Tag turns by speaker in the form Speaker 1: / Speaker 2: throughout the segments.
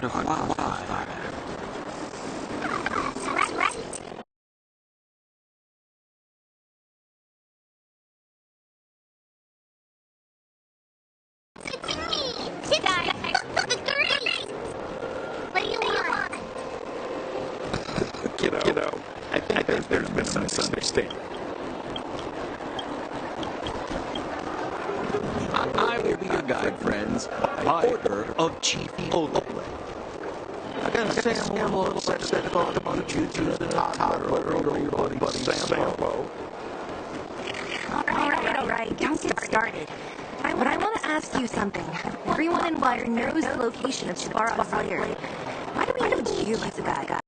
Speaker 1: of wildfire.
Speaker 2: That's right. It's me! The Great! What do you want?
Speaker 3: Kiddo, I think there's been a misunderstanding. I will be your guide, friends, by order of Chief Oleg. I gotta say I'm a little upset about you choosing a toddler over your buddy Sampo.
Speaker 4: All right, don't get started. But I want to ask you something. Everyone in Wire knows the location of Svarog's lair. Why do we need you as a guy?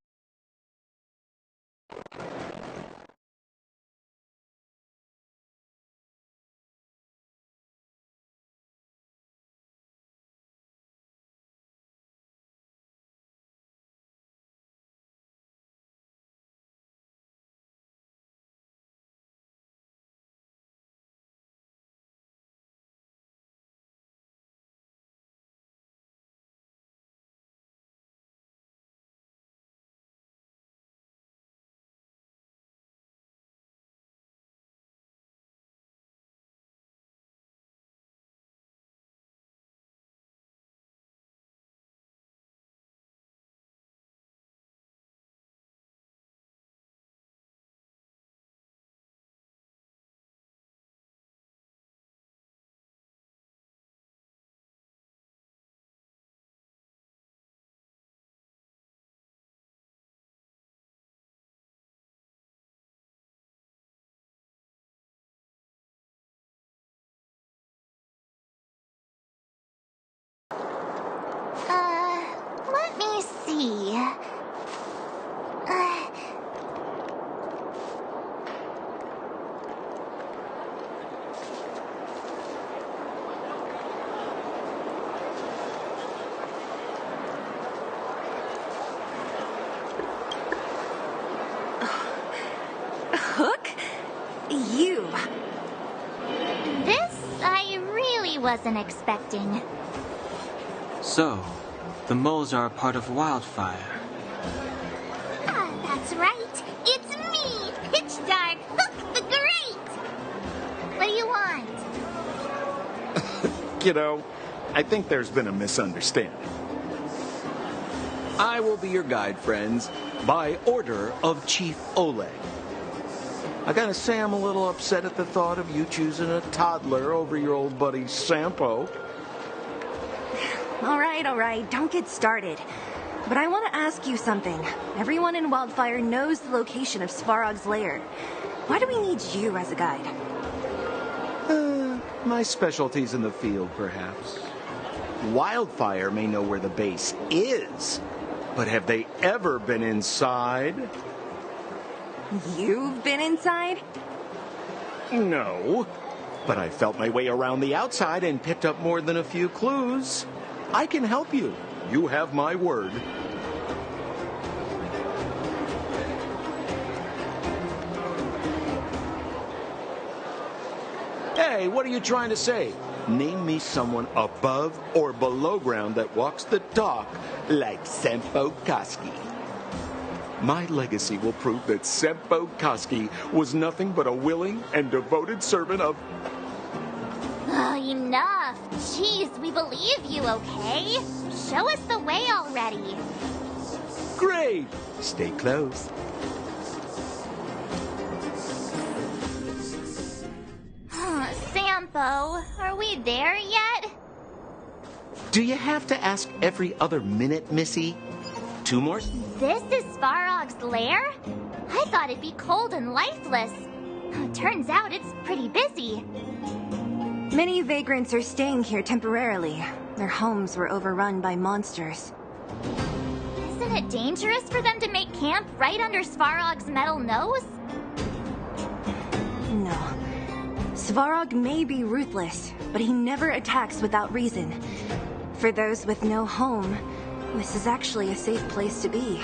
Speaker 2: Let me see.
Speaker 4: Hook? You.
Speaker 2: This I really wasn't expecting.
Speaker 1: So, the moles are a part of wildfire.
Speaker 2: That's right. It's me, Pitch Dark, Hook the Great. What do you want?
Speaker 3: Kiddo, I think there's been a misunderstanding. I will be your guide, friends, by order of Chief Oleg. I gotta say I'm a little upset at the thought of you choosing a toddler over your old buddy Sampo.
Speaker 4: All right, don't get started. But I want to ask you something. Everyone in Wildfire knows the location of Svarog's lair. Why do we need you as a guide?
Speaker 3: My specialty's in the field, perhaps. Wildfire may know where the base is, but have they ever been inside?
Speaker 4: You've been inside?
Speaker 3: No, but I felt my way around the outside and picked up more than a few clues. I can help you. You have my word. Hey, what are you trying to say? Name me someone above or below ground that walks the talk like Sempo Koski. My legacy will prove that Sempo Koski was nothing but a willing and devoted servant of...
Speaker 2: Oh, enough. Jeez, we believe you, okay? Show us the way already.
Speaker 3: Great! Stay close.
Speaker 2: Sampo, are we there yet?
Speaker 3: Do you have to ask every other minute, Missy? 2 more?
Speaker 2: This is Svarog's lair? I thought it'd be cold and lifeless. Turns out it's pretty busy.
Speaker 4: Many vagrants are staying here temporarily. Their homes were overrun by monsters.
Speaker 2: Isn't it dangerous for them to make camp right under Svarog's metal nose?
Speaker 4: No. Svarog may be ruthless, but he never attacks without reason. For those with no home, this is actually a safe place to be.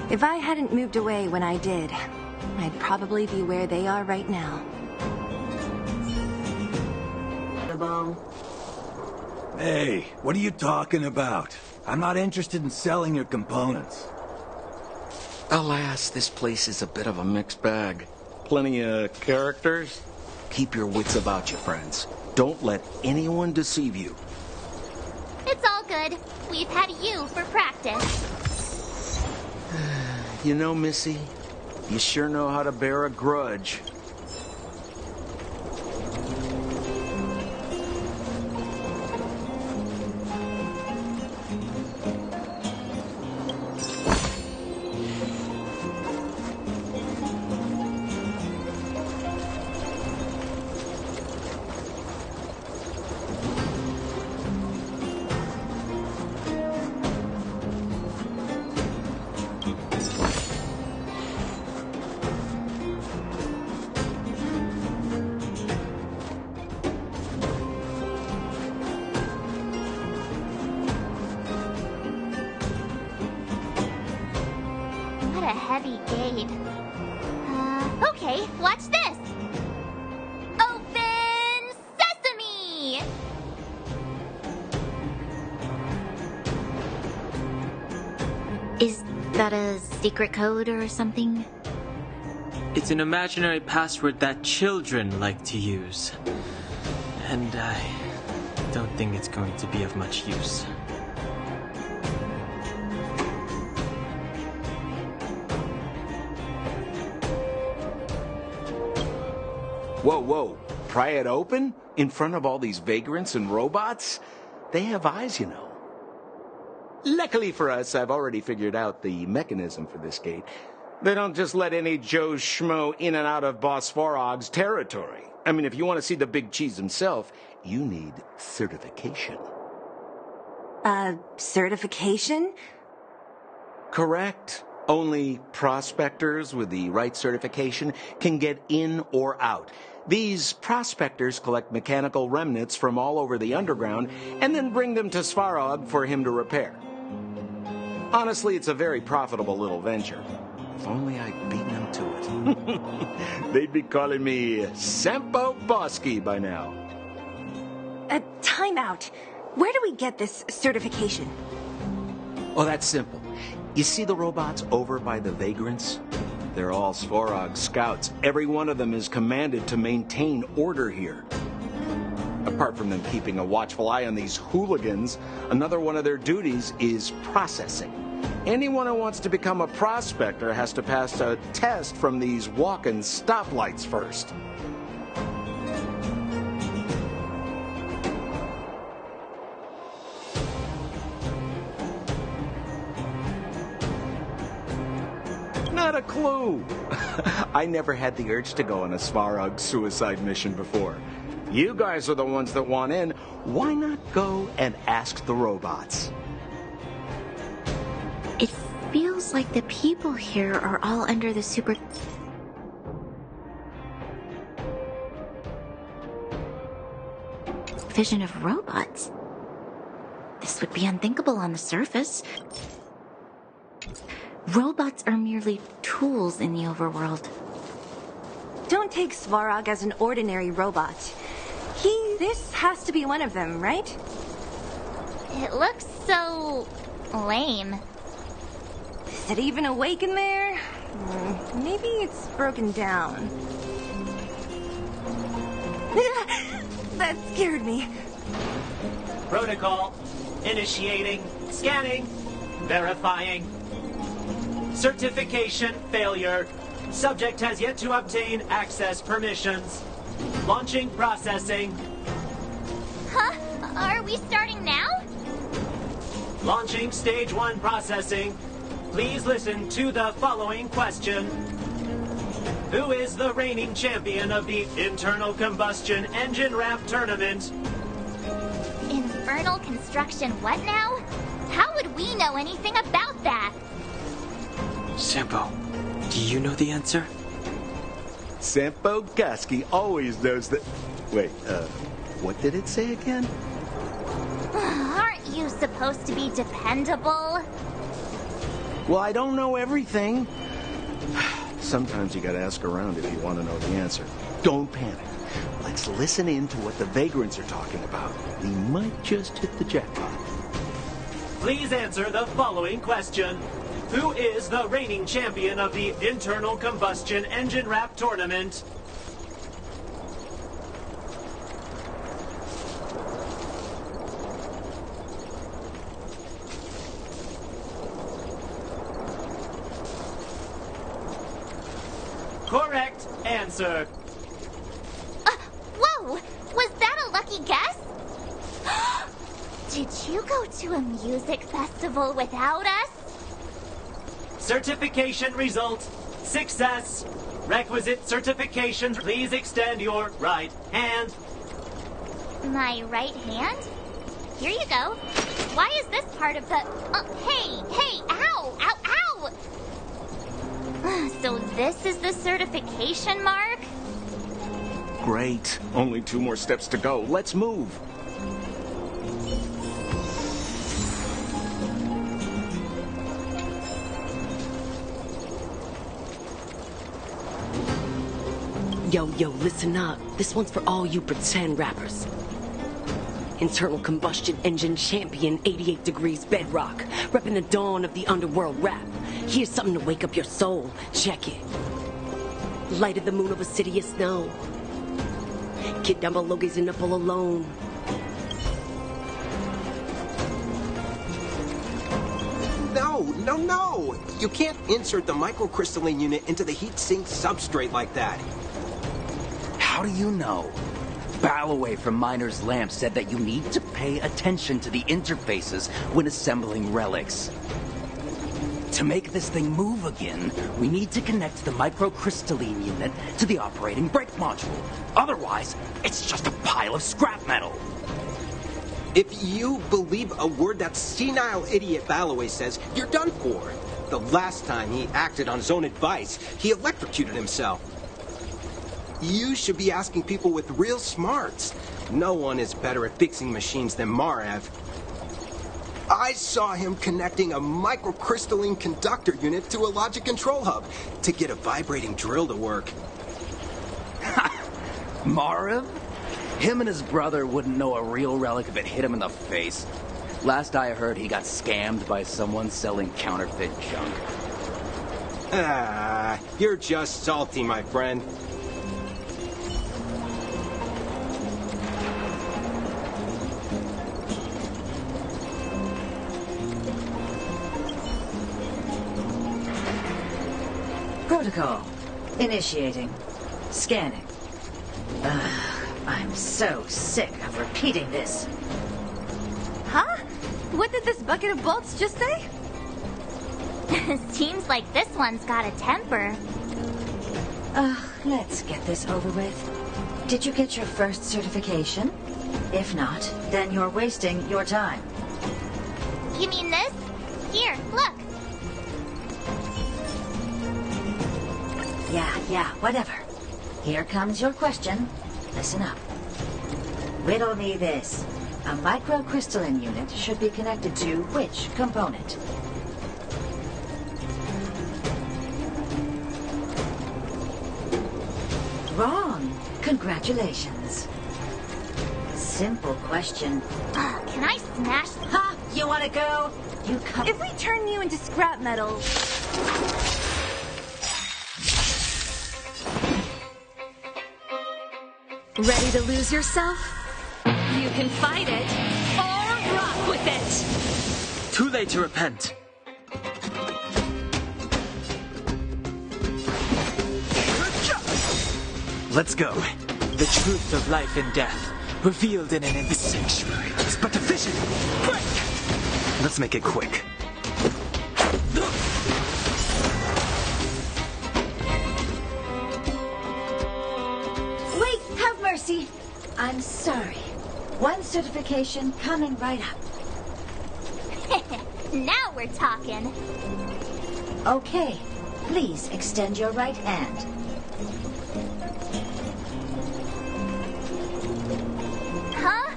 Speaker 4: If I hadn't moved away when I did, I'd probably be where they are right now.
Speaker 5: Hey, what are you talking about? I'm not interested in selling your components.
Speaker 3: Alas, this place is a bit of a mixed bag. Plenty of characters. Keep your wits about you, friends. Don't let anyone deceive you.
Speaker 2: It's all good. We've had you for practice.
Speaker 3: You know, Missy, you sure know how to bear a grudge.
Speaker 2: What a heavy gate. Okay, watch this. Open sesame! Is that a secret code or something?
Speaker 1: It's an imaginary password that children like to use. And I don't think it's going to be of much use.
Speaker 3: Whoa, whoa. Pry it open? In front of all these vagrants and robots? They have eyes, you know. Luckily for us, I've already figured out the mechanism for this gate. They don't just let any Joe Schmo in and out of Boss Farog's territory. I mean, if you want to see the big cheese himself, you need certification.
Speaker 4: Certification?
Speaker 3: Correct. Only prospectors with the right certification can get in or out. These prospectors collect mechanical remnants from all over the underground and then bring them to Svarog for him to repair. Honestly, it's a very profitable little venture. If only I'd beaten them to it. They'd be calling me Sempo Bosky by now.
Speaker 4: Time out. Where do we get this certification?
Speaker 3: Oh, that's simple. You see the robots over by the vagrants? They're all Svarog scouts. Every one of them is commanded to maintain order here. Apart from them keeping a watchful eye on these hooligans, another one of their duties is processing. Anyone who wants to become a prospector has to pass a test from these walking stoplights first. Not a clue. I never had the urge to go on a Svarog suicide mission before. You guys are the ones that want in. Why not go and ask the robots?
Speaker 2: It feels like the people here are all under the vision of robots. This would be unthinkable on the surface. Robots are merely tools in the overworld.
Speaker 4: Don't take Svarog as an ordinary robot. This has to be one of them, right?
Speaker 2: It looks so lame.
Speaker 4: Is it even awake in there? Maybe it's broken down. That scared me.
Speaker 6: Protocol. Initiating. Scanning. Verifying. Certification failure. Subject has yet to obtain access permissions. Launching processing.
Speaker 2: Huh? Are we starting now?
Speaker 6: Launching stage 1 processing. Please listen to the following question. Who is the reigning champion of the Internal Combustion Engine Ramp Tournament?
Speaker 2: Infernal construction what now? How would we know anything about that?
Speaker 1: Sempo, do you know the answer?
Speaker 3: Sempo Bosky always knows that... Wait, what did it say again?
Speaker 2: Aren't you supposed to be dependable?
Speaker 3: Well, I don't know everything. Sometimes you gotta ask around if you want to know the answer. Don't panic. Let's listen in to what the vagrants are talking about. We might just hit the jackpot.
Speaker 6: Please answer the following question. Who is the reigning champion of the internal combustion engine rap tournament? Correct answer.
Speaker 2: Whoa! Was that a lucky guess? Did you go to a music festival without us?
Speaker 6: Certification result. Success. Requisite certification. Please extend your right hand.
Speaker 2: My right hand? Here you go. Why is this part of the... hey! Ow! Ow! Ow! So this is the certification mark?
Speaker 3: Great. Only 2 more steps to go. Let's move.
Speaker 7: Yo, listen up. This one's for all you pretend rappers. Internal combustion engine champion, 88 degrees bedrock, repping the dawn of the underworld rap. Here's something to wake up your soul. Check it. Light of the moon over city of snow. Kid down below gazing up all alone.
Speaker 8: No! You can't insert the microcrystalline unit into the heat sink substrate like that.
Speaker 5: How do you know? Balloway from Miner's Lamp said that you need to pay attention to the interfaces when assembling relics. To make this thing move again, we need to connect the microcrystalline unit to the operating brake module. Otherwise, it's just a pile of scrap metal.
Speaker 8: If you believe a word that senile idiot Balloway says, you're done for. The last time he acted on his own advice, he electrocuted himself. You should be asking people with real smarts. No one is better at fixing machines than Marev. I saw him connecting a microcrystalline conductor unit to a logic control hub to get a vibrating drill to work.
Speaker 5: Marev? Him and his brother wouldn't know a real relic if it hit him in the face. Last I heard, he got scammed by someone selling counterfeit junk.
Speaker 8: You're just salty, my friend.
Speaker 9: Protocol. Initiating. Scanning. I'm so sick of repeating this.
Speaker 4: Huh? What did this bucket of bolts just say?
Speaker 2: Seems like this one's got a temper.
Speaker 9: Let's get this over with. Did you get your first certification? If not, then you're wasting your time.
Speaker 2: You mean this? Here, look.
Speaker 9: Yeah, whatever. Here comes your question. Listen up. Riddle me this. A microcrystalline unit should be connected to which component? Wrong. Congratulations. Simple question.
Speaker 2: Can I smash...
Speaker 9: Ha! You want to go? You come...
Speaker 4: If we turn you into scrap metal... Ready to lose yourself? You can fight it, or rock with it!
Speaker 1: Too late to repent.
Speaker 5: Let's go.
Speaker 1: The truth of life and death, revealed in an instant.
Speaker 5: Sanctuary is but a vision. Quick! Let's make it quick.
Speaker 9: Wait, have mercy. I'm sorry. One certification coming right up.
Speaker 2: Now we're talking.
Speaker 9: Okay, please extend your right hand.
Speaker 2: Huh?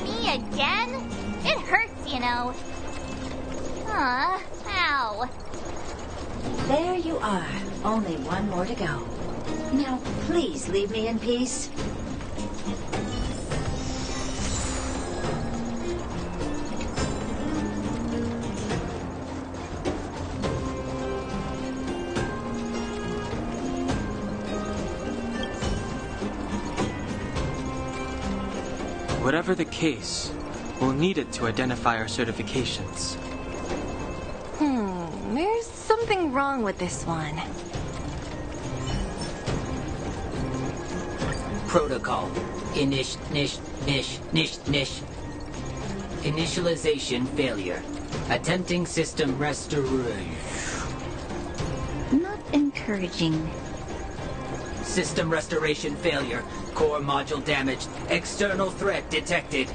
Speaker 2: Me again? It hurts, you know. Ow.
Speaker 9: There you are. Only one more to go. Now, please leave me in peace.
Speaker 1: Whatever the case, we'll need it to identify our certifications.
Speaker 4: There's something wrong with this one.
Speaker 10: Protocol. Initialization failure. Attempting system restoration.
Speaker 9: Not encouraging.
Speaker 10: System restoration failure. Core module damaged. External threat detected.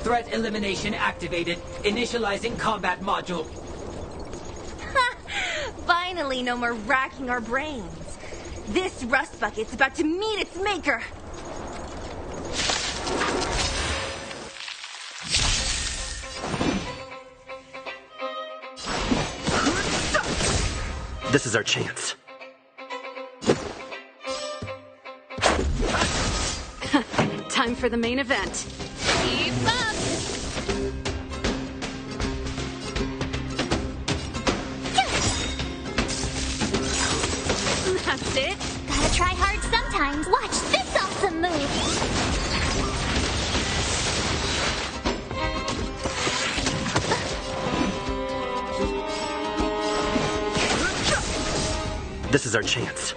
Speaker 10: Threat elimination activated. Initializing combat module.
Speaker 4: Finally, no more racking our brains. This rust bucket's about to meet its maker.
Speaker 11: This is our chance.
Speaker 7: Time for the main event.
Speaker 2: Keep up!
Speaker 4: That's it.
Speaker 2: Gotta try hard sometimes. Watch this awesome move!
Speaker 11: This is our chance.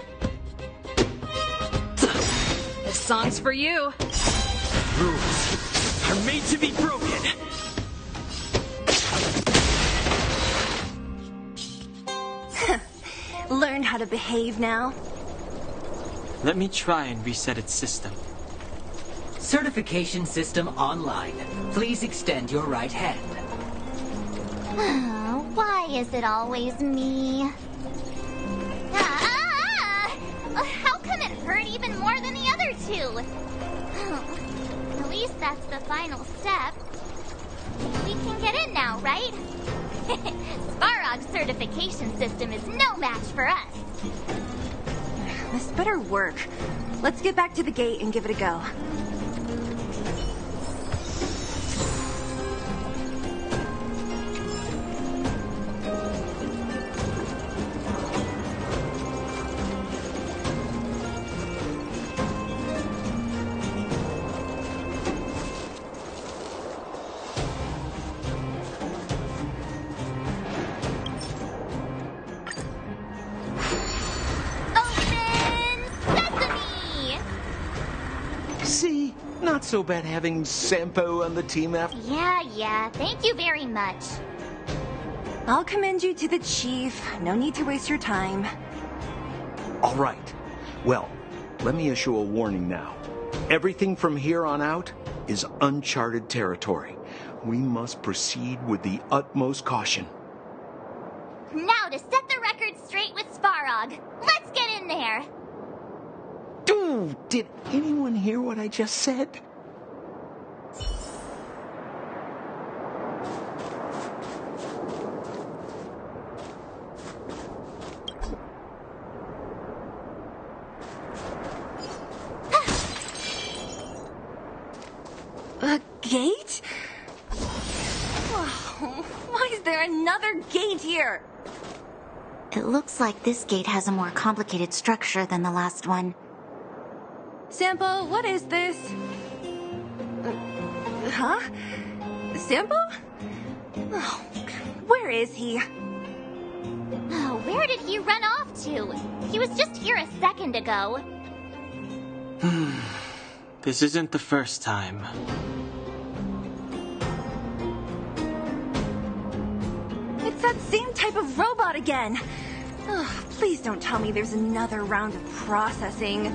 Speaker 7: This song's for you.
Speaker 11: Rules are made to be broken.
Speaker 4: Learned how to behave now.
Speaker 1: Let me try and reset its system.
Speaker 10: Certification system online. Please extend your right hand.
Speaker 2: Why is it always me? How come it hurt even more than the other two? At least that's the final step. We can get in now, right? Svarog's certification system is no match for us.
Speaker 4: This better work. Let's get back to the gate and give it a go.
Speaker 3: See? Not so bad having Sampo on the team after.
Speaker 2: Yeah. Thank you very much.
Speaker 4: I'll commend you to the chief. No need to waste your time.
Speaker 3: All right. Well, let me issue a warning now. Everything from here on out is uncharted territory. We must proceed with the utmost caution.
Speaker 2: Now to set the record straight with Svarog. Let's get in there.
Speaker 3: Dude, did anyone hear what I just said?
Speaker 4: A gate? Oh, why is there another gate here?
Speaker 9: It looks like this gate has a more complicated structure than the last one.
Speaker 4: Sampo, what is this? Huh? Sampo? Oh, where is he?
Speaker 2: Oh, where did he run off to? He was just here a second ago.
Speaker 1: This isn't the first time.
Speaker 4: It's that same type of robot again. Oh, please don't tell me there's another round of processing.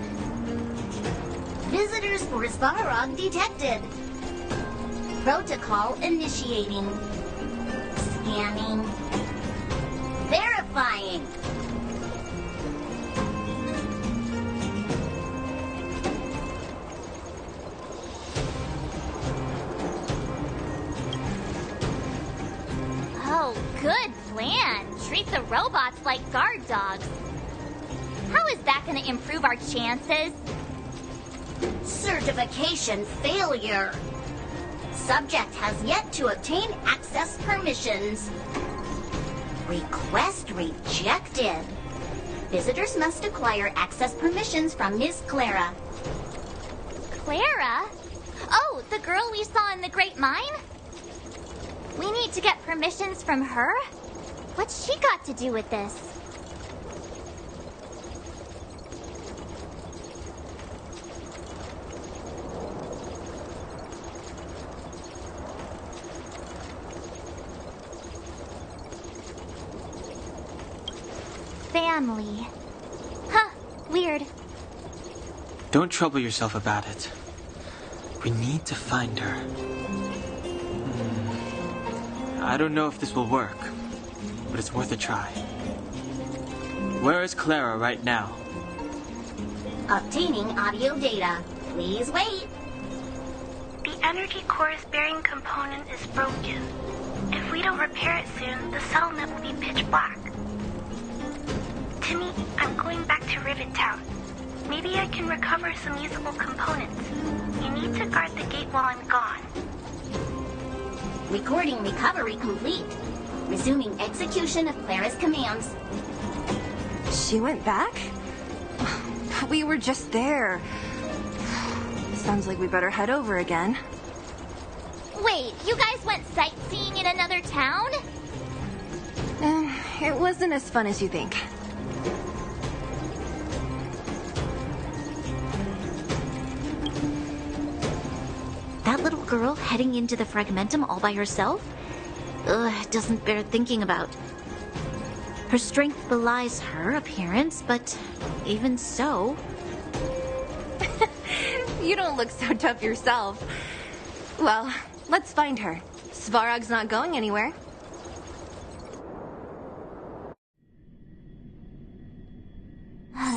Speaker 9: Visitors for Svarog detected. Protocol initiating. Scanning. Verifying.
Speaker 2: Oh, good plan. Treat the robots like guard dogs. How is that going to improve our chances? Certification failure. Subject has yet to obtain access permissions. Request rejected. Visitors must acquire access permissions from Miss Clara. Clara? Oh, the girl we saw in the Great Mine? We need to get permissions from her? What's she got to do with this? Family. Huh, weird.
Speaker 1: Don't trouble yourself about it. We need to find her. I don't know if this will work, but it's worth a try. Where is Clara right now?
Speaker 2: Obtaining audio data. Please wait.
Speaker 12: The energy core's bearing component is broken. If we don't repair it soon, the settlement will be pitch black. Timmy, I'm going back to Rivet Town. Maybe I can recover some usable components. You need to guard the gate while I'm gone.
Speaker 2: Recording recovery complete. Resuming execution of Clara's commands.
Speaker 4: She went back? We were just there. Sounds like we better head over again.
Speaker 2: Wait, you guys went sightseeing in another town?
Speaker 4: It wasn't as fun as you think.
Speaker 2: That little girl heading into the Fragmentum all by herself? Ugh, it doesn't bear thinking about. Her strength belies her appearance, but even so...
Speaker 4: You don't look so tough yourself. Well, let's find her. Svarog's not going anywhere.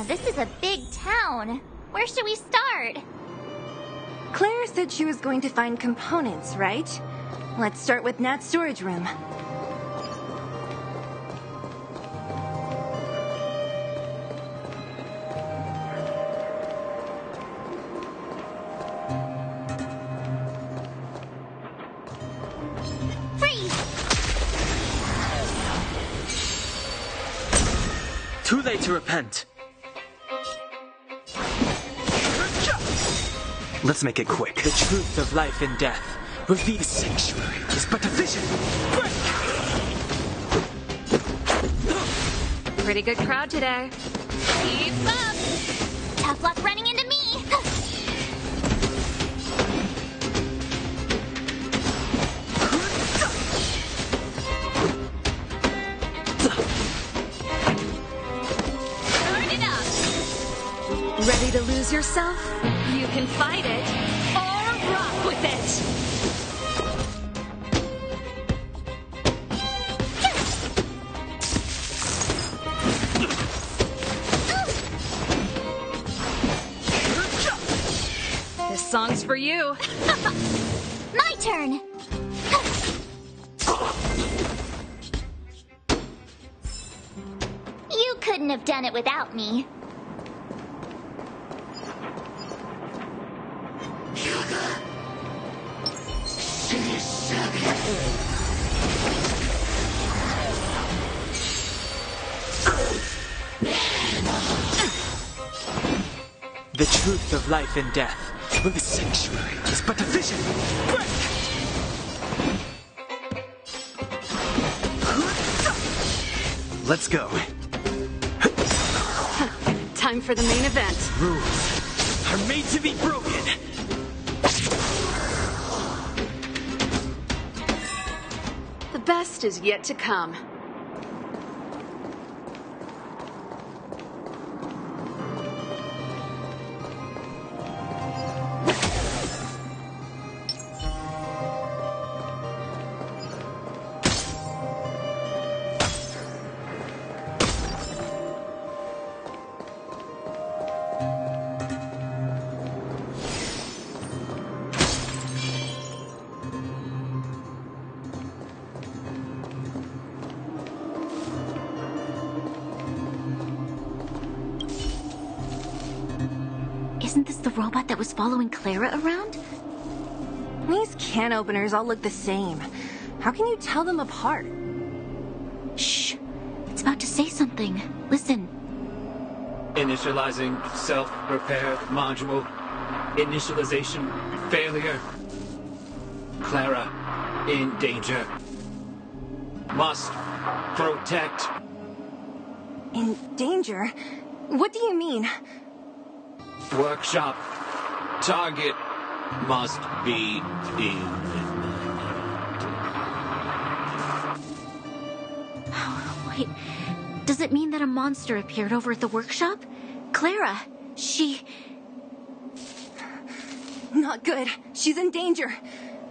Speaker 2: This is a big town. Where should we start?
Speaker 4: Claire said she was going to find components, right? Let's start with Nat's storage room.
Speaker 2: Freeze!
Speaker 1: Too late to repent.
Speaker 5: Let's make it quick.
Speaker 1: The truth of life and death. Reveal the sanctuary is but a vision.
Speaker 4: Pretty good crowd today.
Speaker 2: Keep up! Tough luck running into me! Turn it up!
Speaker 4: Ready to lose yourself?
Speaker 13: You can fight it, or rock with it! This song's for you.
Speaker 2: My turn! You couldn't have done it without me.
Speaker 1: The truth of life and death. Well, the sanctuary is but a vision.
Speaker 5: Let's go.
Speaker 13: Time for the main event.
Speaker 1: Rules are made to be broken.
Speaker 13: The best is yet to come.
Speaker 2: Isn't this the robot that was following Clara around?
Speaker 4: These can openers all look the same. How can you tell them apart?
Speaker 2: Shh. It's about to say something. Listen.
Speaker 11: Initializing self-repair module. Initialization failure. Clara in danger. Must protect.
Speaker 4: In danger? What do you mean?
Speaker 11: Workshop. Target must be in.
Speaker 2: Wait, does it mean that a monster appeared over at the workshop? Clara, she...
Speaker 4: Not good. She's in danger.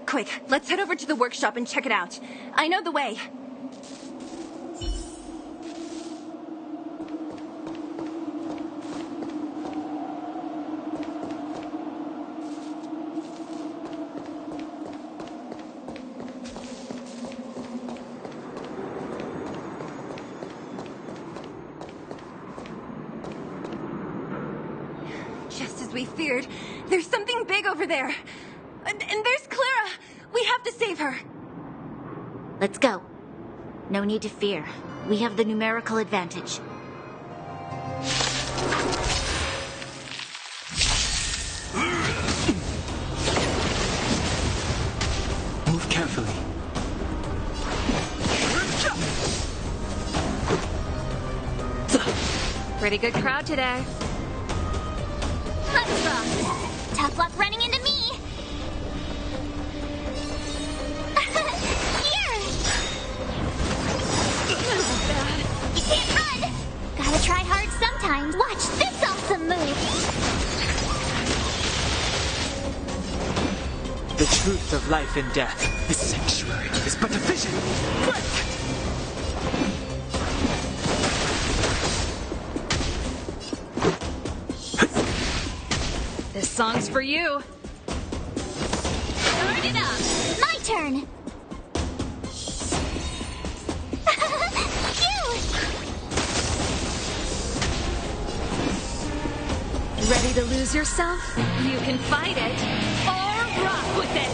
Speaker 4: Quick, let's head over to the workshop and check it out. I know the way. Just as we feared, there's something big over there. And there's Clara! We have to save her!
Speaker 2: Let's go. No need to fear. We have the numerical advantage.
Speaker 1: Move carefully.
Speaker 13: Pretty good crowd today.
Speaker 2: Let's rock! Tough luck running into me! Here! You can't run! Gotta try hard sometimes. Watch this awesome move!
Speaker 1: The truth of life and death. The sanctuary is but a vision. Quick!
Speaker 13: This song's for you.
Speaker 2: Turn it up! My turn!
Speaker 13: Ready to lose yourself? You can fight it or rock with it.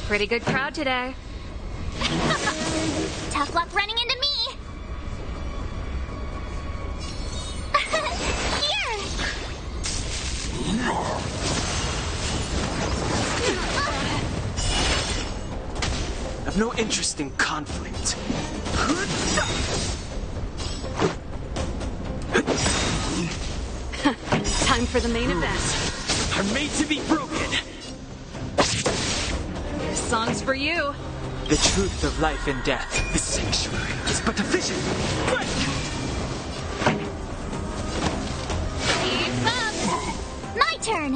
Speaker 13: Pretty good crowd today.
Speaker 2: Tough luck running into me! Here!
Speaker 1: I've no interest in conflict.
Speaker 13: Time for the main event.
Speaker 1: I'm made to be broken.
Speaker 13: This song's for you.
Speaker 1: The truth of life and death. The sanctuary is but a vision. Quick!
Speaker 2: Keep up! My turn!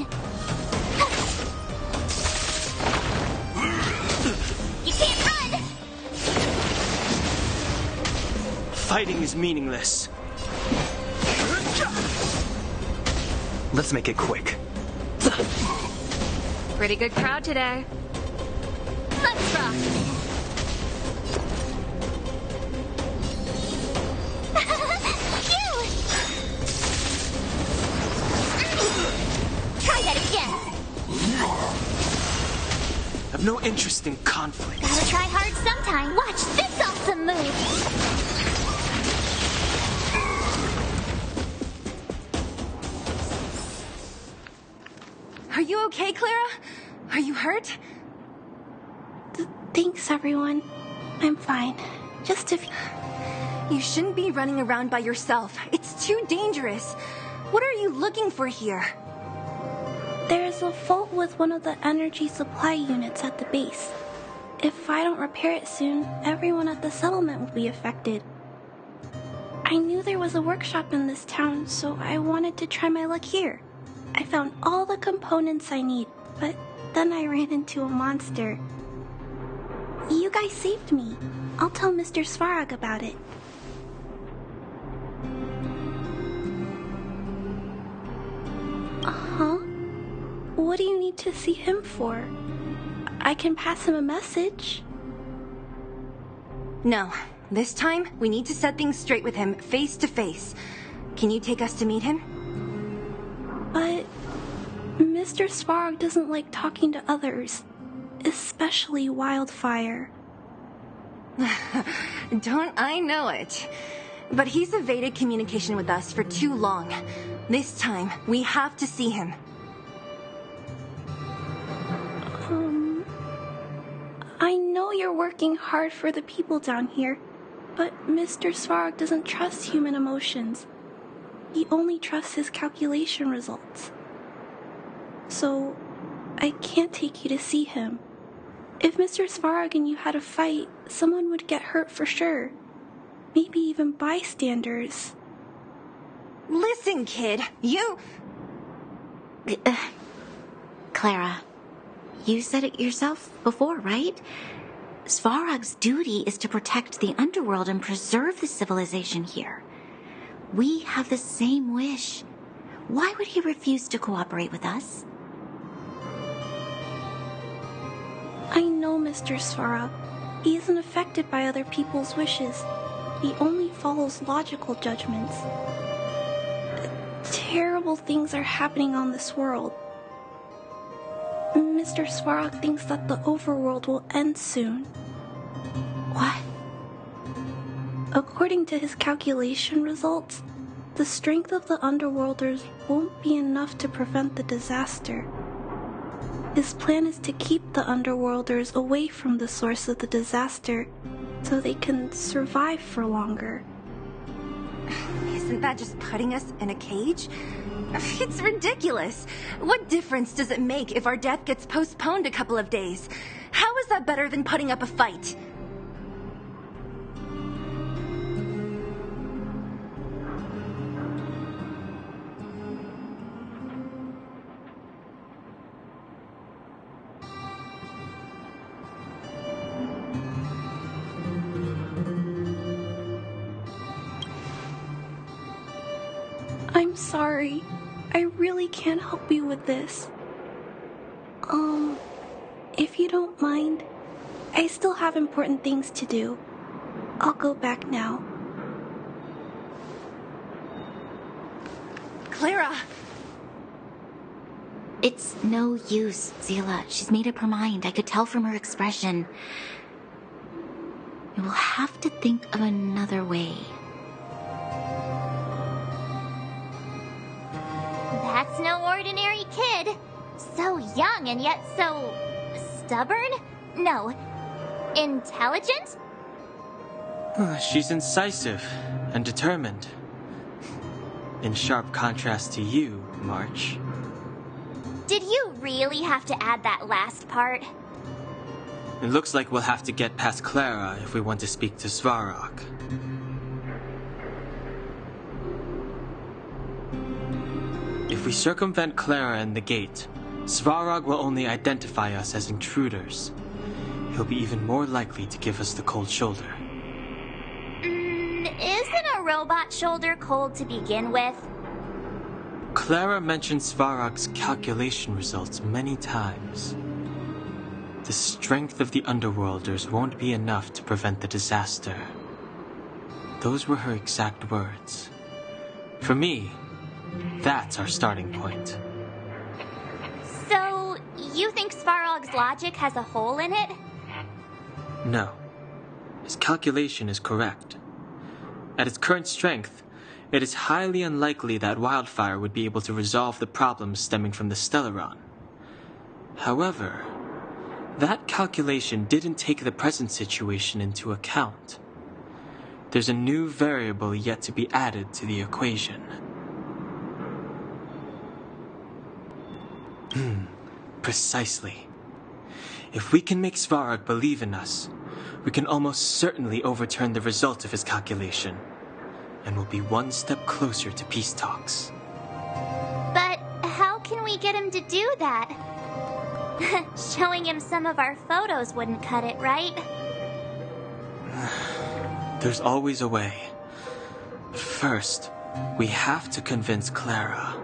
Speaker 2: You can't run!
Speaker 1: Fighting is meaningless. Let's make it quick.
Speaker 13: Pretty good crowd today.
Speaker 2: Let's rock! Try that again!
Speaker 1: I've no interest in conflict.
Speaker 2: Gotta try hard sometime. Watch this awesome move!
Speaker 4: Are you okay, Clara? Are you hurt?
Speaker 12: Thanks, everyone. I'm fine. Just a few...
Speaker 4: You shouldn't be running around by yourself. It's too dangerous. What are you looking for here?
Speaker 12: There's a fault with one of the energy supply units at the base. If I don't repair it soon, everyone at the settlement will be affected. I knew there was a workshop in this town, so I wanted to try my luck here. I found all the components I need, but then I ran into a monster. You guys saved me. I'll tell Mr. Svarog about it. Huh? What do you need to see him for? I can pass him a message.
Speaker 4: No. This time, we need to set things straight with him, face to face. Can you take us to meet him?
Speaker 12: But Mr. Svarog doesn't like talking to others, especially Wildfire.
Speaker 4: Don't I know it? But he's evaded communication with us for too long. This time, we have to see him.
Speaker 12: I know you're working hard for the people down here, but Mr. Svarog doesn't trust human emotions. He only trusts his calculation results. So, I can't take you to see him. If Mr. Svarog and you had a fight, someone would get hurt for sure. Maybe even bystanders.
Speaker 4: Listen, kid, you...
Speaker 14: Clara, you said it yourself before, right? Svarog's duty is to protect the underworld and preserve the civilization here. We have the same wish. Why would he refuse to cooperate with us?
Speaker 12: I know Mr. Svarog. He isn't affected by other people's wishes. He only follows logical judgments. Terrible things are happening on this world. Mr. Svarog thinks that the overworld will end soon.
Speaker 14: What?
Speaker 12: According to his calculation results, the strength of the Underworlders won't be enough to prevent the disaster. His plan is to keep the Underworlders away from the source of the disaster so they can survive for longer.
Speaker 4: Isn't that just putting us in a cage? It's ridiculous. What difference does it make if our death gets postponed a couple of days? How is that better than putting up a fight?
Speaker 12: I'm sorry. I really can't help you with this. If you don't mind, I still have important things to do. I'll go back now.
Speaker 4: Clara!
Speaker 14: It's no use, Zila. She's made up her mind. I could tell from her expression. You will have to think of another way.
Speaker 2: That's no ordinary kid. So young and yet so... stubborn? No. Intelligent?
Speaker 1: She's incisive and determined. In sharp contrast to you, March.
Speaker 2: Did you really have to add that last part?
Speaker 1: It looks like we'll have to get past Clara if we want to speak to Svarog. If we circumvent Clara and the gate, Svarog will only identify us as intruders. He'll be even more likely to give us the cold shoulder.
Speaker 2: Isn't a robot shoulder cold to begin with?
Speaker 1: Clara mentioned Svarog's calculation results many times. The strength of the Underworlders won't be enough to prevent the disaster. Those were her exact words. For me, that's our starting point.
Speaker 2: So, you think Svarog's logic has a hole in it?
Speaker 1: No. His calculation is correct. At its current strength, it is highly unlikely that Wildfire would be able to resolve the problems stemming from the Stellaron. However, that calculation didn't take the present situation into account. There's a new variable yet to be added to the equation. Precisely. If we can make Svarog believe in us, we can almost certainly overturn the result of his calculation, and we'll be one step closer to peace talks.
Speaker 2: But how can we get him to do that? Showing him some of our photos wouldn't cut it, right?
Speaker 1: There's always a way. First, we have to convince Clara.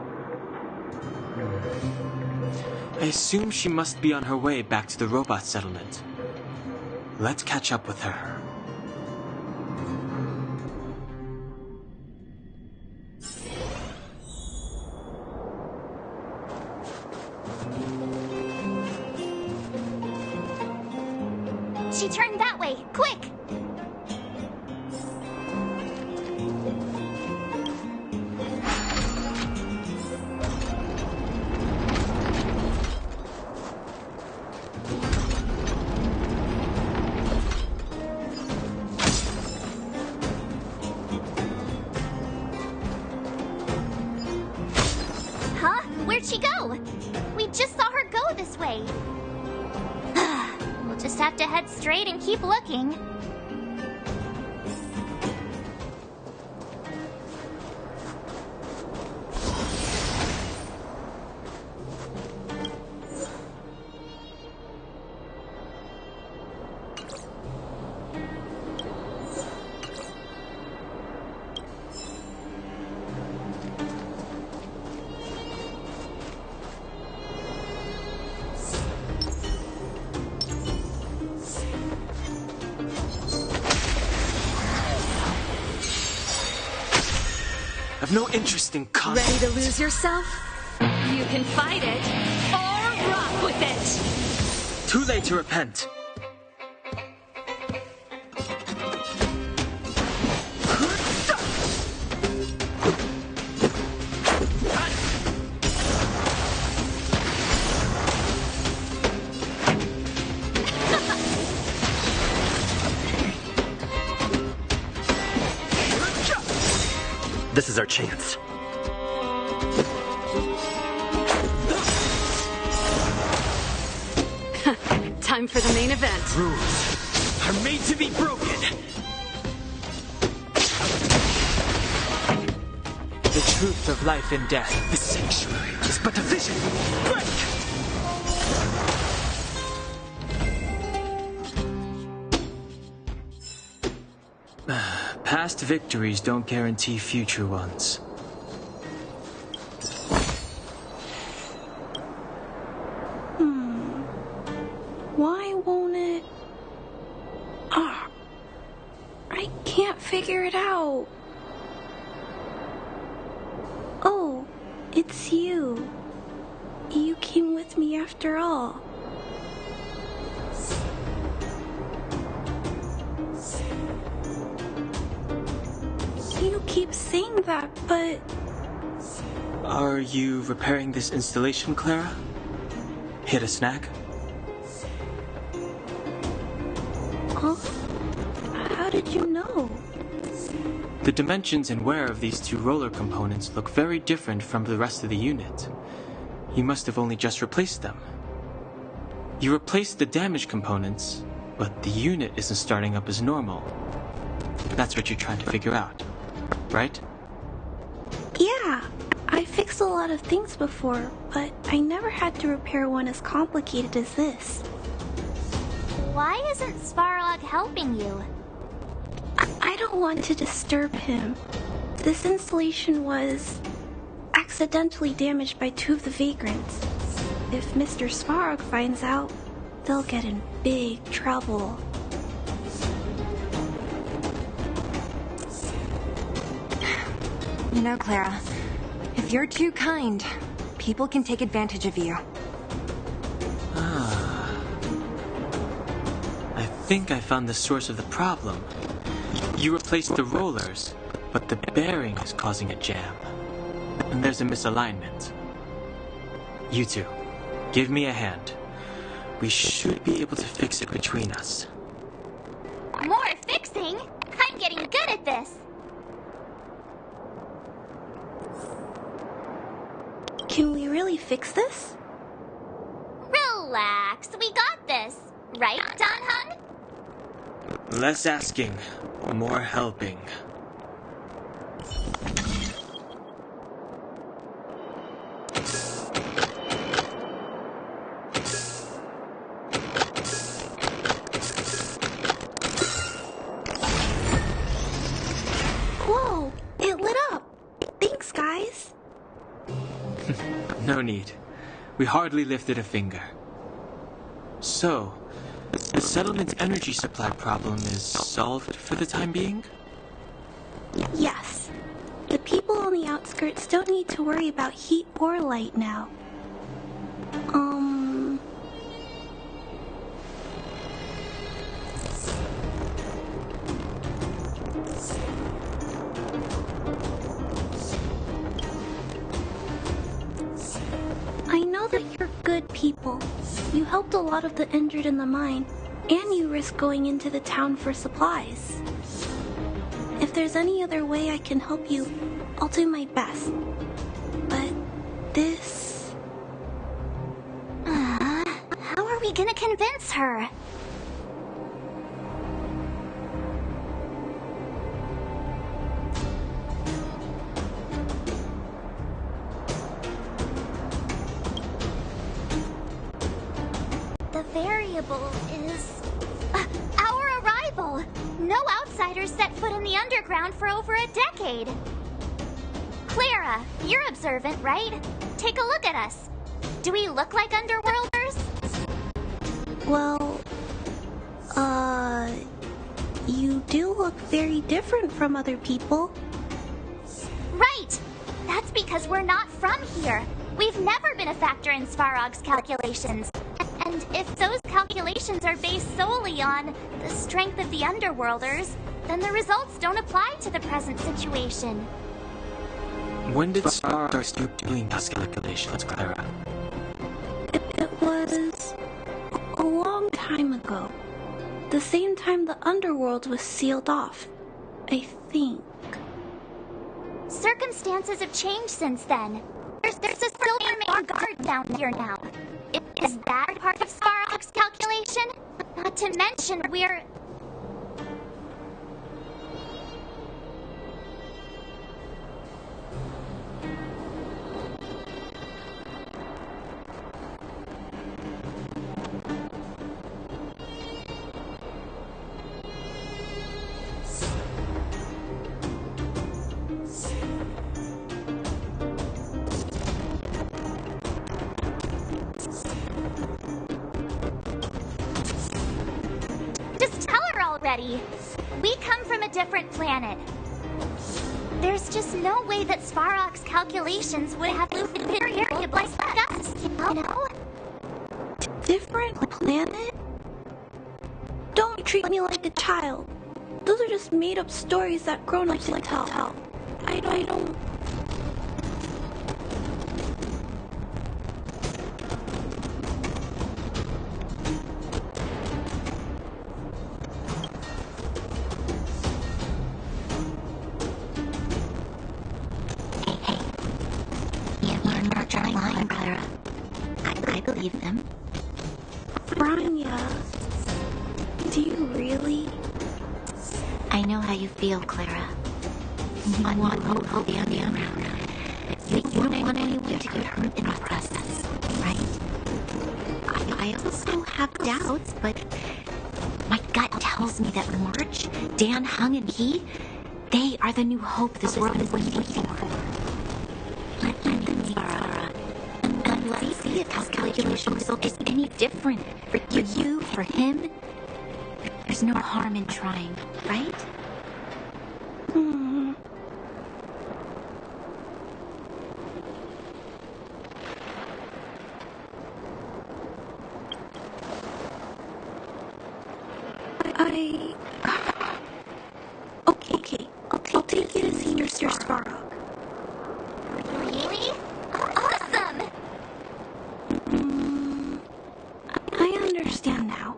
Speaker 1: I assume she must be on her way back to the robot settlement. Let's catch up with her.
Speaker 2: She turned that way. Quick! Huh? Where'd she go? We just saw her go this way. We'll just have to head straight and keep looking.
Speaker 1: I've no interest in conflict.
Speaker 13: Ready to lose yourself? You can fight it or rock with it.
Speaker 1: Too late to repent.
Speaker 11: This is our chance.
Speaker 13: Time for the main event.
Speaker 11: Rules are made to be broken.
Speaker 1: The truth of life and death.
Speaker 11: The sanctuary is but a vision. Break!
Speaker 1: Past victories don't guarantee future ones.
Speaker 12: Why won't it... Ah, I can't figure it out. Oh, it's you. You came with me after all. You keep saying that, but...
Speaker 1: Are you repairing this installation, Clara? Hit a snack?
Speaker 12: Huh? How did you know?
Speaker 1: The dimensions and wear of these two roller components look very different from the rest of the unit. You must have only just replaced them. You replaced the damaged components, but the unit isn't starting up as normal. That's what you're trying to figure out, right?
Speaker 12: Yeah, I fixed a lot of things before, but I never had to repair one as complicated as this.
Speaker 2: Why isn't Svarog helping you?
Speaker 12: I don't want to disturb him. This installation was accidentally damaged by two of the vagrants. If Mr. Svarog finds out, they'll get in big trouble.
Speaker 4: You know, Clara, if you're too kind, people can take advantage of you.
Speaker 1: I think I found the source of the problem. You replaced the rollers, but the bearing is causing a jam. And there's a misalignment. You two, give me a hand. We should be able to fix it between us.
Speaker 2: More fixing? I'm getting good at this.
Speaker 12: Can we really fix this?
Speaker 2: Relax, we got this. Right, Danhung?
Speaker 1: Less asking, more helping.
Speaker 12: Whoa, it lit up. Thanks, guys.
Speaker 1: No need. We hardly lifted a finger. So, the settlement's energy supply problem is solved for the time being?
Speaker 12: Yes. The people on the outskirts don't need to worry about heat or light now. good people. You helped a lot of the injured in the mine, and you risked going into the town for supplies. If there's any other way I can help you, I'll do my best. But this...
Speaker 2: How are we gonna convince her? The variable is... our arrival! No outsiders set foot in the underground for over a decade. Clara, you're observant, right? Take a look at us. Do we look like underworlders?
Speaker 12: Well, you do look very different from other people.
Speaker 2: Right! That's because we're not from here. We've never been a factor in Svarog's calculations. And if those calculations are based solely on the strength of the underworlders, then the results don't apply to the present situation.
Speaker 1: When did Svarog start doing those calculations, Clara?
Speaker 12: It was a long time ago. The same time the underworld was sealed off, I think.
Speaker 2: Circumstances have changed since then. There's a silver main guard down here now. Is that part of Svarog's calculation? Not to mention we're... already. We come from a different planet. There's just no way that Svarog's calculations would have variables like us, you know?
Speaker 12: Different planet? Don't treat me like a child. Those are just made-up stories that grown-ups like tell. I don't...
Speaker 14: Clara. I believe them.
Speaker 12: Branya, do you really?
Speaker 14: I know how you feel, Clara. You want hope the underground. You don't want anyone to get hurt in the process, right? I also have doubts, but my gut tells me that March, Dan, Hung, and he, they are the new hope this world is waiting for. Let's see if his calculation result is any different for you, for him. There's no harm in trying, right?
Speaker 12: Okay. I'll take you to see your Svarog.
Speaker 2: Really? Awesome!
Speaker 12: I understand now.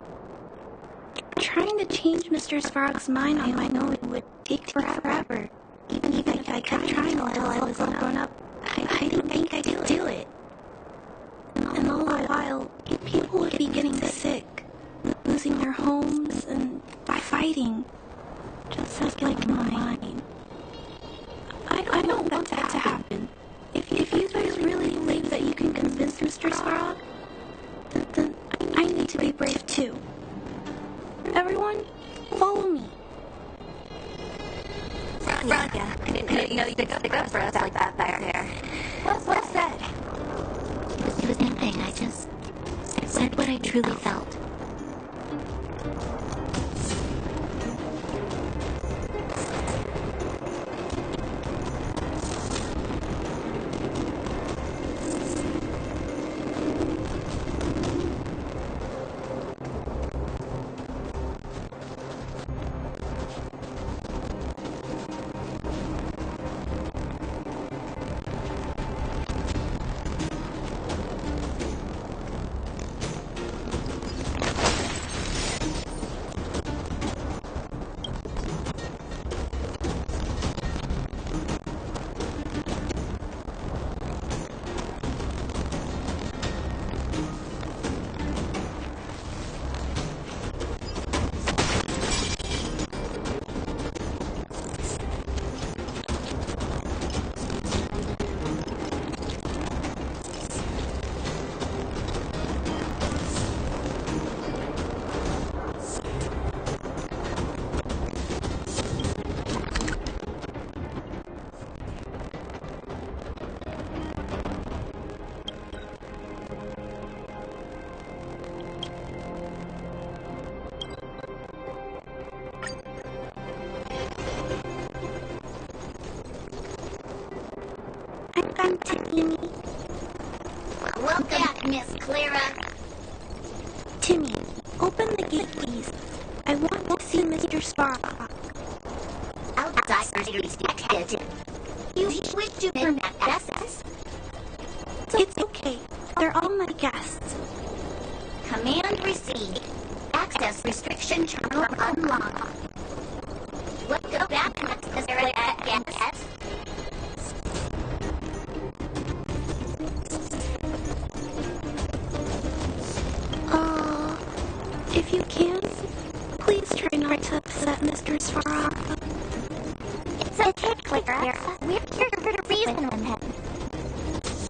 Speaker 12: Trying to change Mr. Svarog's mind, I know it would take forever. Even if I kept trying until I was all grown up, I didn't think I could do it. And all the while, people would be getting sick, losing their homes, and fighting. Just like mine. I don't want that to happen. If you guys really believe that you can convince Mr. Svarog, then I need to be brave too. Everyone, follow me.
Speaker 4: Branya, I didn't know you could stick up for us like that back there. What's that?
Speaker 14: It was nothing. I just said what I truly felt.
Speaker 12: friend Timmy.
Speaker 2: Welcome back, Miss Clara.
Speaker 12: Timmy, open the gate, please. I want to see Mr. Sparrow.
Speaker 2: Outsiders detected. You wish to permit access?
Speaker 12: It's okay. They're all my guests.
Speaker 2: Command received. Access restriction terminal unlocked. Let's go back and access area guests.
Speaker 12: If you can, please try not to upset Mr. Sparrow.
Speaker 2: It's okay, Clara. We're here to reason with him.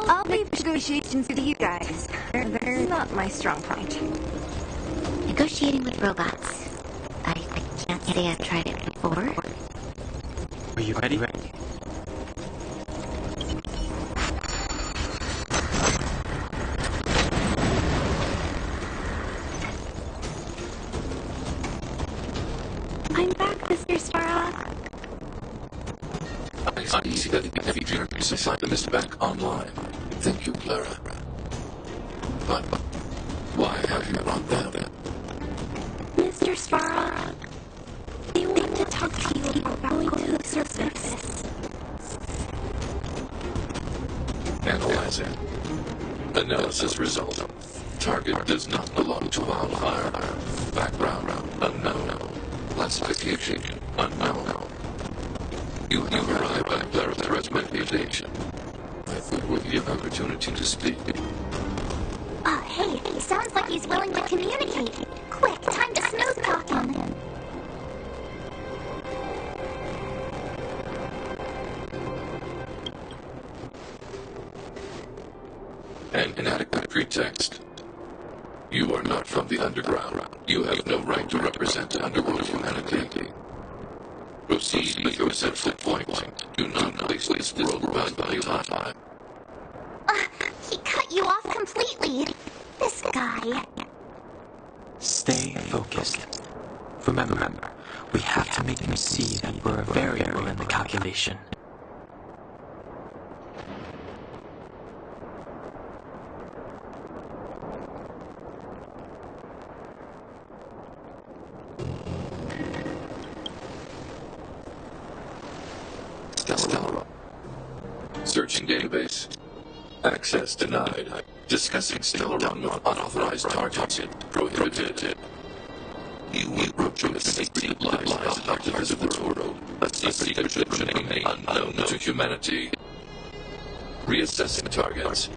Speaker 4: I'll leave negotiations to you guys. They're not my strong point.
Speaker 14: Negotiating with robots. I can't say I've tried it before.
Speaker 1: Are you ready?
Speaker 12: I'm back, Mr. Sparrow.
Speaker 15: I see that the feature system is back online. Thank you, Clara. But why have you brought them?
Speaker 12: Mr. Sparrow, they want to talk to you about going to the surface.
Speaker 15: Analyzing. Analysis result. Target does not belong to Wildfire. Background unknown. Classification unknown. You arrive at Clara's threat reputation. I thought would be an opportunity to speak.
Speaker 2: Hey, he sounds like he's willing to communicate. Quick, time to smooth talk him.
Speaker 15: An inadequate pretext. You are not from the underground. You have no right to represent underworld humanity. Proceed with your essential point. Do not place this world value on time.
Speaker 2: He cut you off completely. This guy.
Speaker 1: Stay focused. Remember, we have to make them see that we're a variable in the calculation.
Speaker 15: Stellar. Searching database. Access denied. Discussing Stellaron with unauthorized targets. Prohibited. You will approach a secret lies about the visible world. A secret remaining unknown to humanity. Reassessing targets.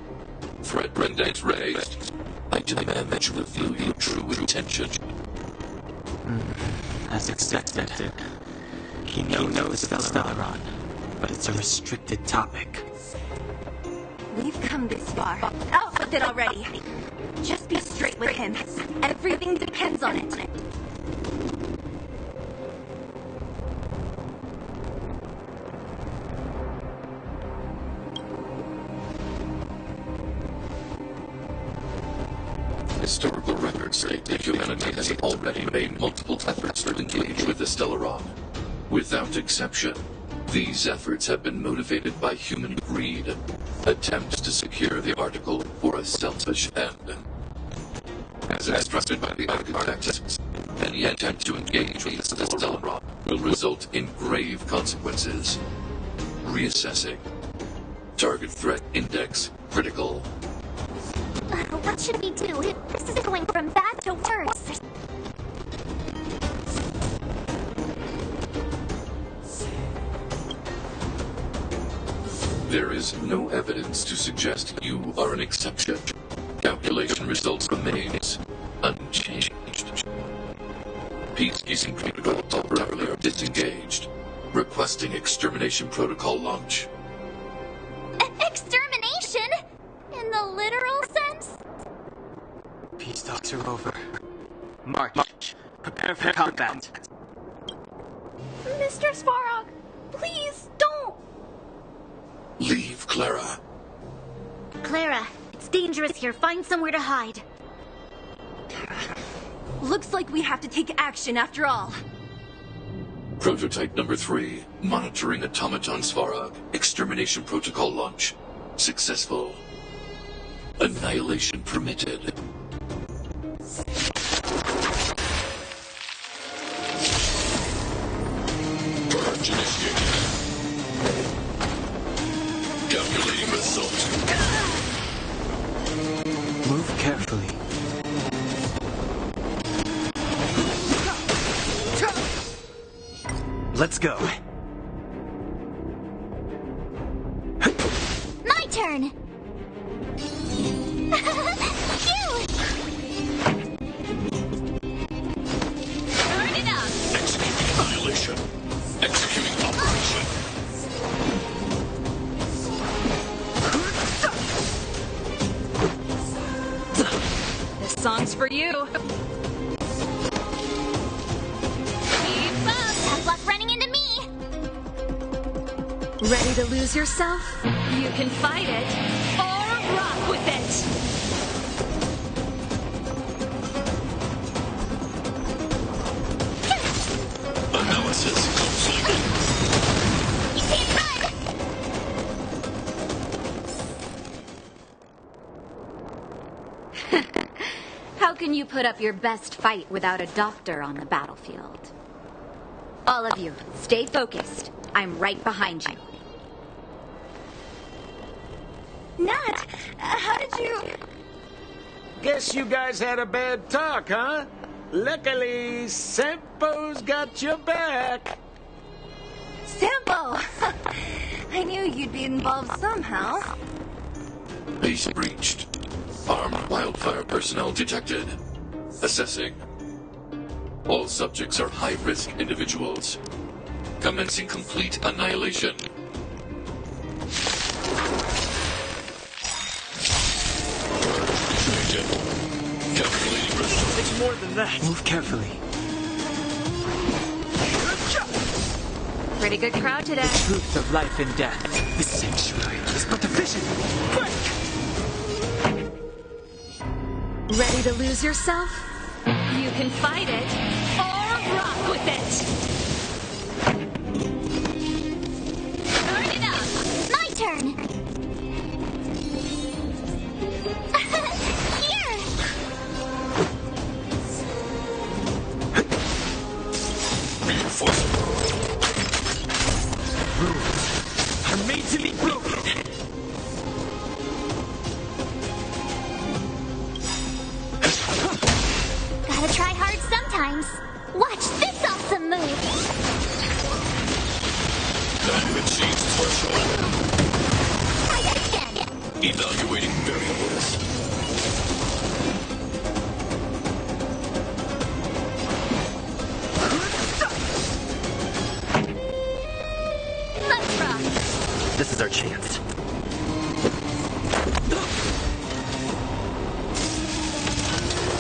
Speaker 15: Threat index raised. I demand that you reveal your true intention.
Speaker 1: As expected. He knows the Stellaron, but it's a restricted topic.
Speaker 4: We've come this far. Out with it already. Just be straight with him. Everything depends on it.
Speaker 15: Historical records state that humanity has already made multiple efforts to engage with the Stellaron. Without exception, these efforts have been motivated by human greed, attempts to secure the article for a selfish end. As expressed by the architects, any attempt to engage with the Stellaron will result in grave consequences. Reassessing. Target threat index critical.
Speaker 2: What should we do? This is going from bad to worse.
Speaker 15: There is no evidence to suggest you are an exception. Calculation results remains unchanged. Peacekeeping protocol temporarily disengaged. Requesting extermination protocol launch.
Speaker 2: Extermination? In the literal sense?
Speaker 1: Peace talks are over. March. Prepare for combat.
Speaker 12: Mr. Sparrow, please don't.
Speaker 15: Leave, Clara.
Speaker 14: Clara, it's dangerous here. Find somewhere to hide.
Speaker 4: Looks like we have to take action after all.
Speaker 15: Prototype number 3. Monitoring automaton Svarog. Extermination protocol launch. Successful. Annihilation permitted. Purge initiated. Calculating result.
Speaker 1: Move carefully.
Speaker 11: Let's go.
Speaker 2: My turn! Phew!
Speaker 13: Turn it up!
Speaker 15: Executing annihilation. Executing operation.
Speaker 13: This song's for you. Keep up!
Speaker 2: Tough luck running into me!
Speaker 13: Ready to lose yourself? You can fight it or rock with it.
Speaker 15: Analysis complete.
Speaker 2: You can't run!
Speaker 16: How can you put up your best fight without a doctor on the battlefield? All of you, stay focused. I'm right behind you.
Speaker 4: Nat, how did you...
Speaker 3: Guess you guys had a bad talk, huh? Luckily, Sempo's got your back.
Speaker 4: Sampo! I knew you'd be involved somehow.
Speaker 15: Base breached. Armed wildfire personnel detected. Assessing. All subjects are high-risk individuals. Commencing complete annihilation. Calculating result.
Speaker 11: It's more than that.
Speaker 1: Move carefully.
Speaker 13: Pretty good crowd today.
Speaker 1: Truth of life and death. This sanctuary is but a vision. Quick!
Speaker 13: Ready to lose yourself? You can fight it or rock with it.
Speaker 2: Turn it up! My turn! Here!
Speaker 15: Reinforcement.
Speaker 11: Rules are made to be broken.
Speaker 2: Gotta try hard sometimes. Watch this awesome move!
Speaker 15: Time exceeds threshold.
Speaker 2: Try that again!
Speaker 15: Evaluating variables.
Speaker 2: Let's rock!
Speaker 11: This is our chance.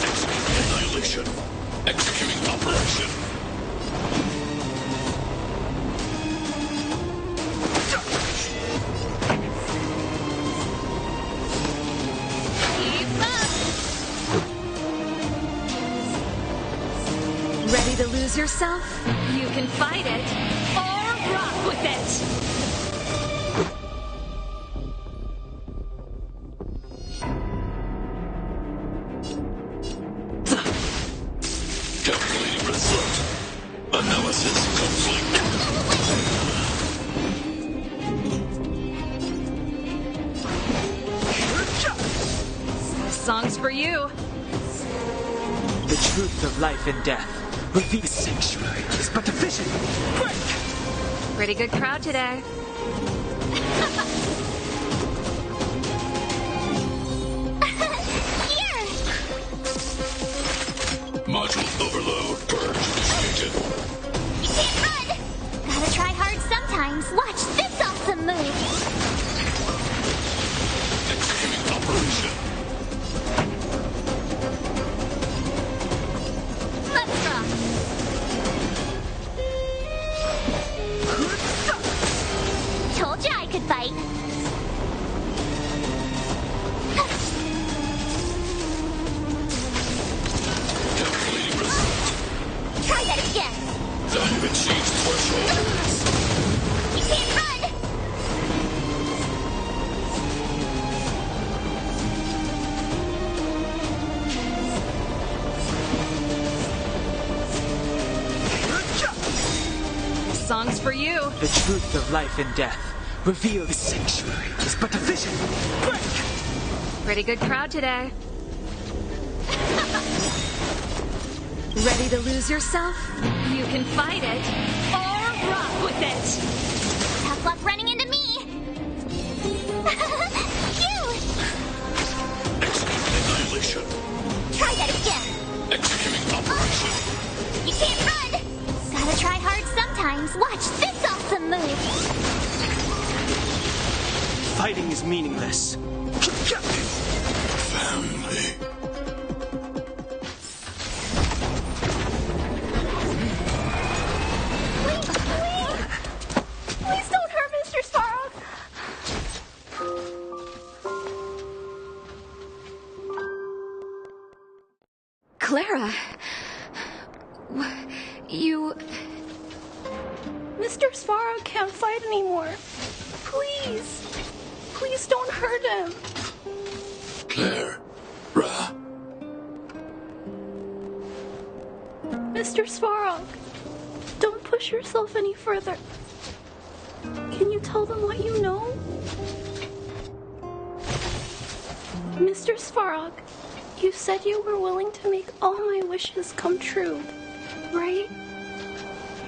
Speaker 15: Executing annihilation. Executing operation.
Speaker 13: Keep up! Ready to lose yourself? You can fight it or rock with it.
Speaker 15: Calculating result. Analysis complete.
Speaker 13: This song's for you.
Speaker 1: The truth of life and death. Reveal the sanctuary is but a vision. Quick!
Speaker 13: Pretty good crowd today.
Speaker 2: Here!
Speaker 15: Module overload. Purge initiated.
Speaker 2: You can't run! Gotta try hard sometimes. Watch this awesome move!
Speaker 15: Executing operation.
Speaker 2: Let's rock! Told you I could fight.
Speaker 15: Calculating result.
Speaker 2: Try that again.
Speaker 15: Time exceeds threshold.
Speaker 2: You can't run!
Speaker 13: song's for you.
Speaker 11: The truth of life and death. Reveal the sanctuary is but a vision. Break!
Speaker 13: Pretty good crowd today. Ready to lose yourself? You can fight it or rock with it.
Speaker 2: Tough luck running into me. Cute.
Speaker 15: Executing annihilation.
Speaker 2: Try that again.
Speaker 15: Executing operation.
Speaker 2: You can't run. Gotta try hard sometimes. Watch this awesome move.
Speaker 1: Fighting is meaningless.
Speaker 15: Family.
Speaker 12: Please don't hurt Mr. Sparrow.
Speaker 16: Clara. You...
Speaker 12: Mr. Sparrow can't fight anymore. Please. Please don't hurt him.
Speaker 15: Clara.
Speaker 12: Mr. Sparrow, don't push yourself any further. Can you tell them what you know? Mr. Svarog, you said you were willing to make all my wishes come true, right?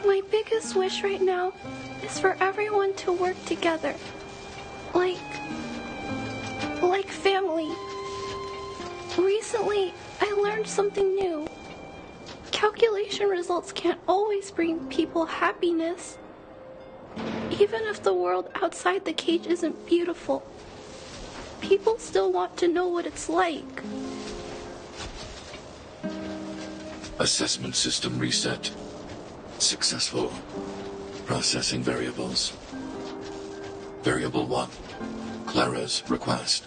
Speaker 12: My biggest wish right now is for everyone to work together. Like family. Recently, I learned something new. Calculation results can't always bring people happiness. Even if the world outside the cage isn't beautiful, people still want to know what it's like.
Speaker 15: Assessment system reset. Successful. Processing variables. Variable 1. Clara's request.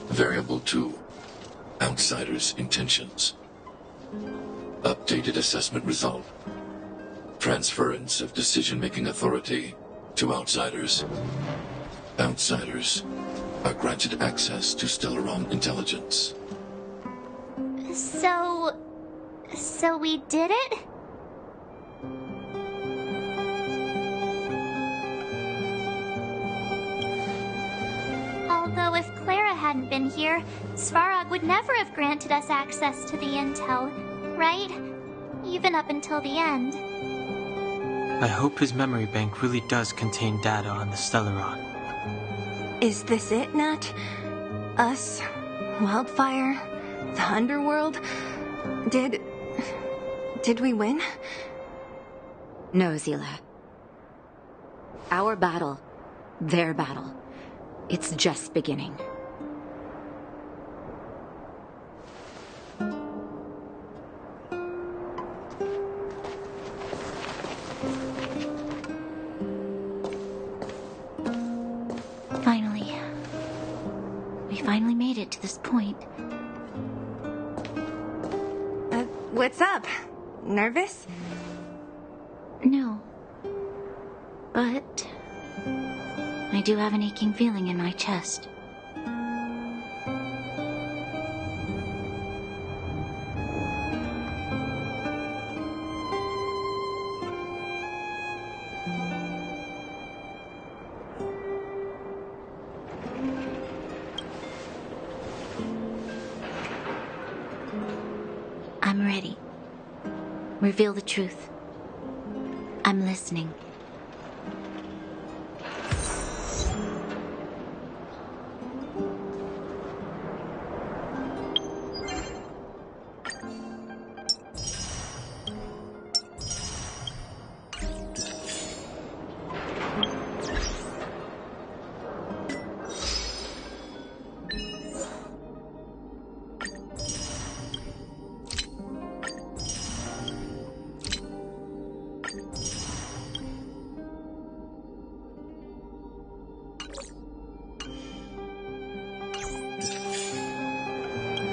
Speaker 15: Variable 2. Outsider's intentions. Updated assessment result. Transference of decision-making authority to outsiders. Outsiders are granted access to Stellaron intelligence.
Speaker 2: So we did it? Although if Clara hadn't been here, Svarog would never have granted us access to the intel, right? Even up until the end.
Speaker 1: I hope his memory bank really does contain data on the Stellaron.
Speaker 4: Is this it, Nat? Us? Wildfire? The underworld? Did we win?
Speaker 16: No, Zila. Our battle, their battle, it's just beginning.
Speaker 14: Finally made it to this point.
Speaker 4: What's up? Nervous?
Speaker 14: No. But I do have an aching feeling in my chest. I'm ready. Reveal the truth. I'm listening.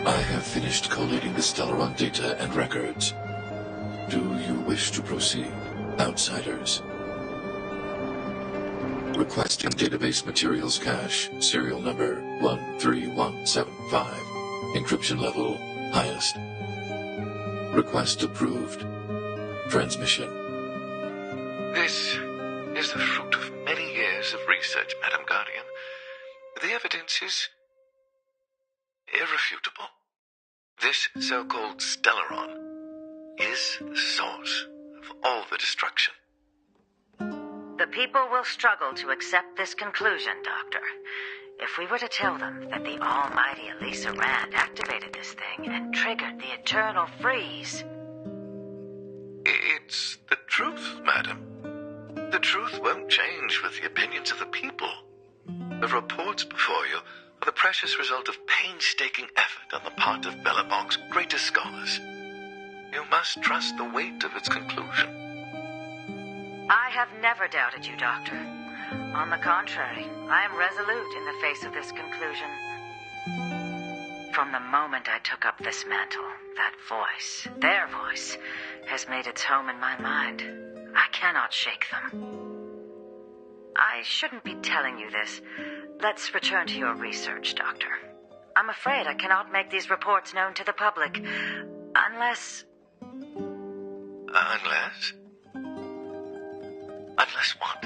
Speaker 15: I have finished collating the Stellaron data and records. Do you wish to proceed, outsiders? Requesting database materials cache, serial number 13175. Encryption level, highest. Request approved. Transmission. This is the fruit of many years of research, Madam Guardian. The evidence is irrefutable. This so-called Stellaron is the source of all the destruction.
Speaker 9: The people will struggle to accept this conclusion, Doctor. If we were to tell them that the almighty Elisa Rand activated this thing and triggered the eternal freeze...
Speaker 15: It's the truth, madam. The truth won't change with the opinions of the people. The reports before you are the precious result of painstaking effort on the part of Bellabong's greatest scholars. You must trust the weight of its conclusion.
Speaker 9: I have never doubted you, Doctor. On the contrary, I am resolute in the face of this conclusion. From the moment I took up this mantle, that voice, their voice, has made its home in my mind. I cannot shake them. I shouldn't be telling you this. Let's return to your research, Doctor. I'm afraid I cannot make these reports known to the public, unless...
Speaker 15: Unless? Unless what?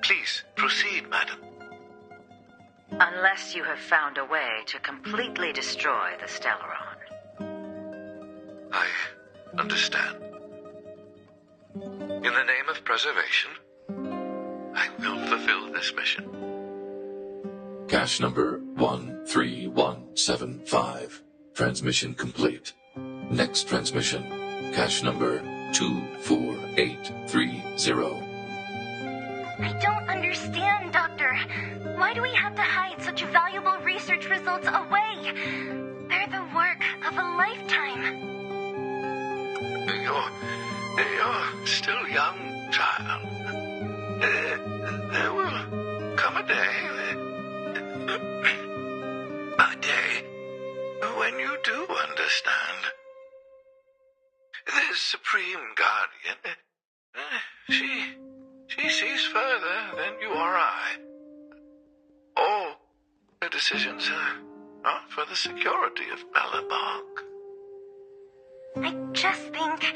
Speaker 15: Please, proceed, madam.
Speaker 9: Unless you have found a way to completely destroy the Stellaron.
Speaker 15: I understand. In the name of preservation, I will fulfill this mission. Cache number 13175. Transmission complete. Next transmission. Cache number 24830.
Speaker 4: I don't understand, Doctor. Why do we have to hide such valuable research results away? They're the work of a lifetime.
Speaker 15: You're still young, child. There will come a day when you do understand. The Supreme Guardian, she sees further than you or I. All her decisions are for the security of Bellabong.
Speaker 4: I just think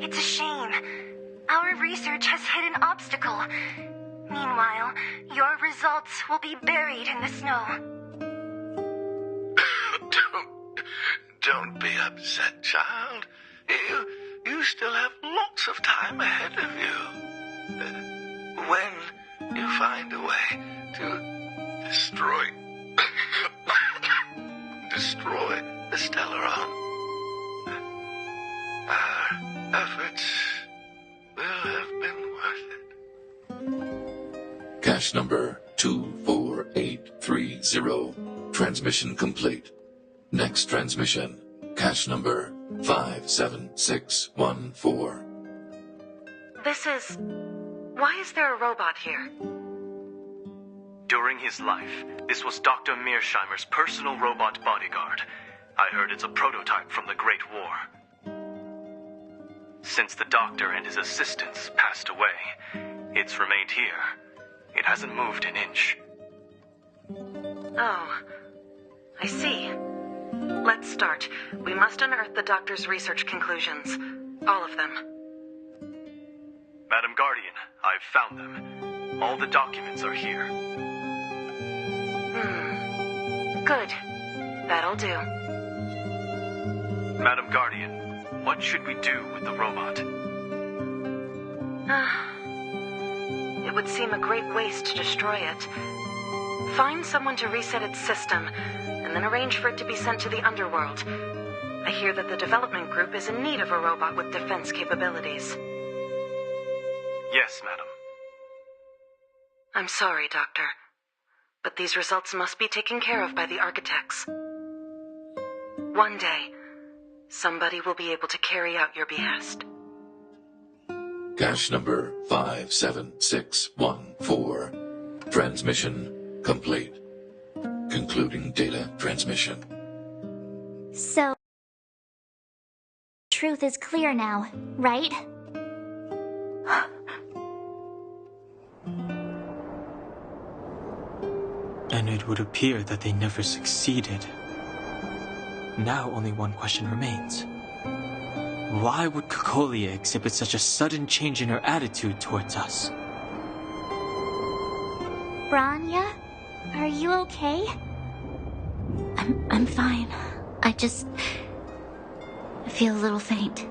Speaker 4: it's a shame. Our research has hit an obstacle. Meanwhile, your results will be buried in the snow.
Speaker 15: Don't be upset, child. You still have lots of time ahead of you. When you find a way to destroy the Stellaron, our efforts will have been worth it. Cache number 24830. Transmission complete. Next transmission. Cache number 57614.
Speaker 9: Why is there a robot here?
Speaker 6: During his life, this was Dr. Mearsheimer's personal robot bodyguard. I heard it's a prototype from the Great War. Since the doctor and his assistants passed away, it's remained here. It hasn't moved an inch.
Speaker 9: Oh, I see. Let's start. We must unearth the doctor's research conclusions. All of them.
Speaker 6: Madam Guardian, I've found them. All the documents are here.
Speaker 9: Good. That'll do.
Speaker 6: Madam Guardian, what should we do with the robot?
Speaker 9: It would seem a great waste to destroy it. Find someone to reset its system, and then arrange for it to be sent to the underworld. I hear that the development group is in need of a robot with defense capabilities.
Speaker 6: Yes, madam.
Speaker 9: I'm sorry, Doctor, but these results must be taken care of by the architects. One day, somebody will be able to carry out your behest.
Speaker 15: Cache number 57614. Transmission complete. Concluding data transmission.
Speaker 2: So, truth is clear now, right?
Speaker 1: And it would appear that they never succeeded. Now only one question remains. Why would Cocolia exhibit such a sudden change in her attitude towards us?
Speaker 2: Branya, are you okay?
Speaker 14: I'm fine. I just feel a little faint.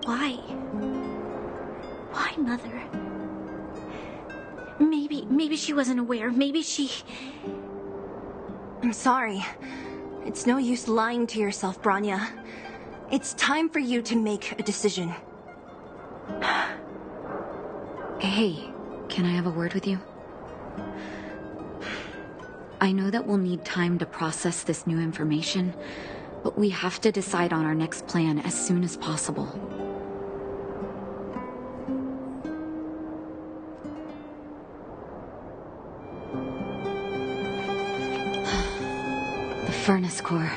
Speaker 14: Why? Why, Mother? Maybe she wasn't aware. Maybe she...
Speaker 4: I'm sorry. It's no use lying to yourself, Branya. It's time for you to make a decision.
Speaker 16: Hey, can I have a word with you? I know that we'll need time to process this new information, but we have to decide on our next plan as soon as possible. The furnace core.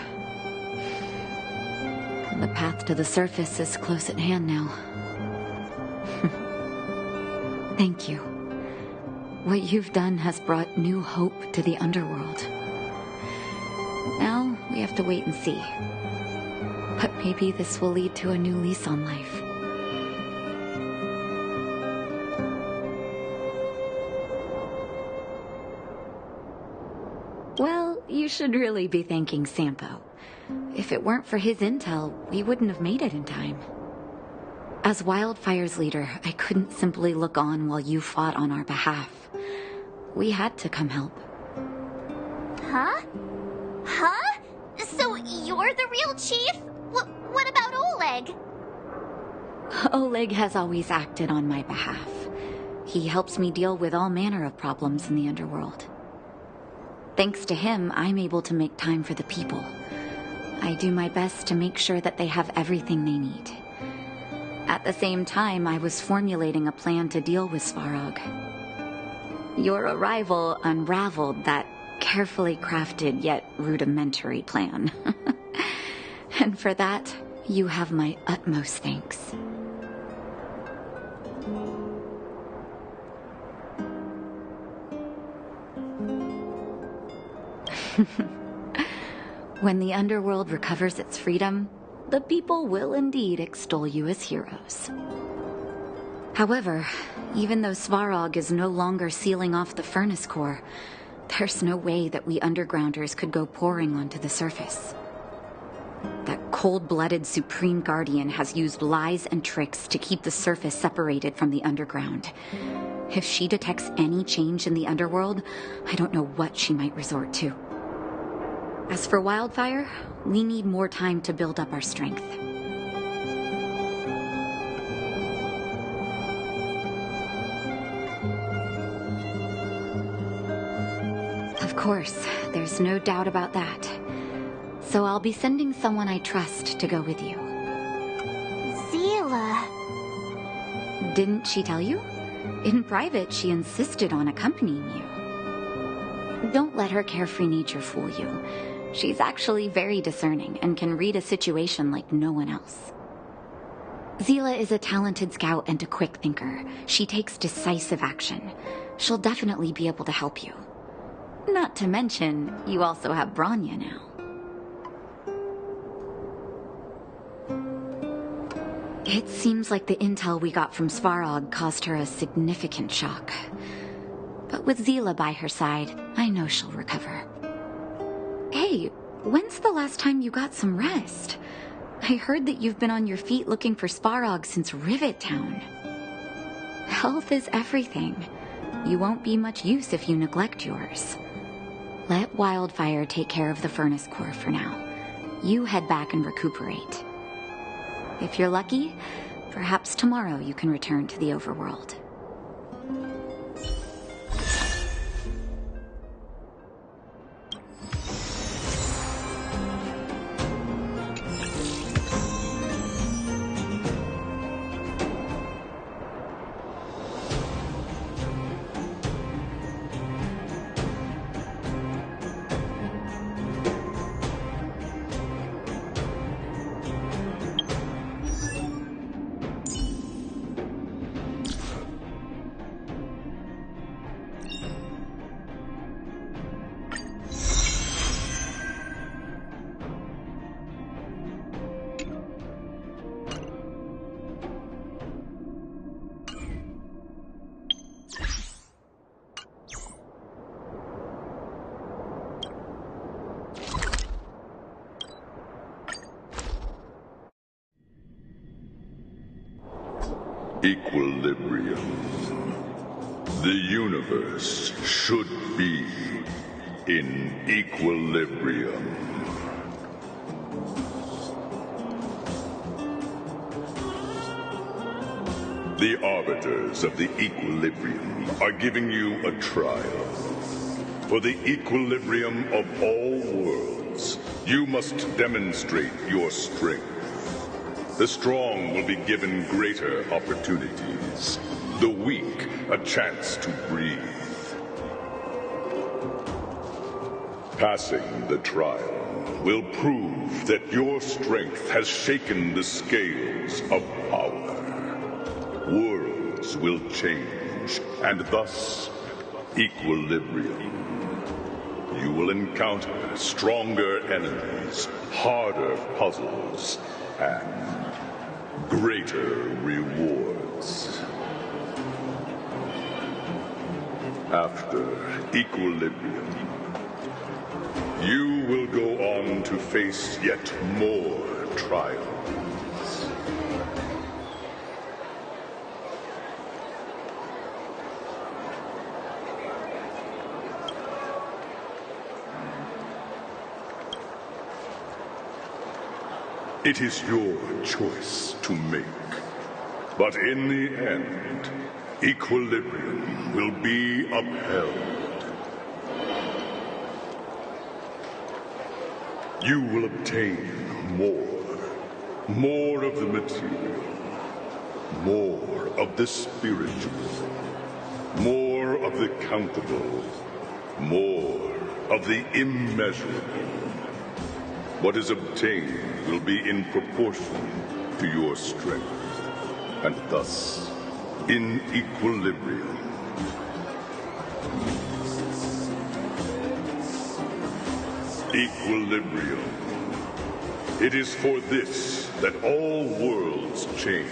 Speaker 16: The path to the surface is close at hand now. Thank you. What you've done has brought new hope to the underworld. Now, we have to wait and see. But maybe this will lead to a new lease on life. Well, you should really be thanking Sampo. If it weren't for his intel, we wouldn't have made it in time. As Wildfire's leader, I couldn't simply look on while you fought on our behalf. We had to come help.
Speaker 2: Huh? Huh? So you're the real chief? What about Oleg?
Speaker 16: Oleg has always acted on my behalf. He helps me deal with all manner of problems in the underworld. Thanks to him, I'm able to make time for the people. I do my best to make sure that they have everything they need. At the same time, I was formulating a plan to deal with Svarog. Your arrival unraveled that carefully crafted yet rudimentary plan. And for that, you have my utmost thanks. When the underworld recovers its freedom, the people will indeed extol you as heroes. However, even though Svarog is no longer sealing off the furnace core, there's no way that we undergrounders could go pouring onto the surface. That cold-blooded Supreme Guardian has used lies and tricks to keep the surface separated from the underground. If she detects any change in the underworld, I don't know what she might resort to. As for Wildfire, we need more time to build up our strength. Of course, there's no doubt about that. So I'll be sending someone I trust to go with you.
Speaker 2: Zila.
Speaker 16: Didn't she tell you? In private, she insisted on accompanying you. Don't let her carefree nature fool you. She's actually very discerning and can read a situation like no one else. Zila is a talented scout and a quick thinker. She takes decisive action. She'll definitely be able to help you. Not to mention, you also have Branya now. It seems like the intel we got from Svarog caused her a significant shock. But with Zila by her side, I know she'll recover. Hey, when's the last time you got some rest? I heard that you've been on your feet looking for Svarog since Rivet Town. Health is everything. You won't be much use if you neglect yours. Let Wildfire take care of the furnace core for now. You head back and recuperate. If you're lucky, perhaps tomorrow you can return to the overworld.
Speaker 17: Equilibrium. The universe should be in equilibrium. The arbiters of the equilibrium are giving you a trial. For the equilibrium of all worlds, you must demonstrate your strength. The strong will be given greater opportunities. The weak, a chance to breathe. Passing the trial will prove that your strength has shaken the scales of power. Worlds will change, and thus equilibrium. You will encounter stronger enemies, harder puzzles, and greater rewards. After equilibrium, you will go on to face yet more trials. It is your choice to make. But in the end, equilibrium will be upheld. You will obtain more of the material, more of the spiritual, more of the countable, more of the immeasurable. What is obtained will be in proportion to your strength, and thus in equilibrium. Equilibrium. It is for this that all worlds change.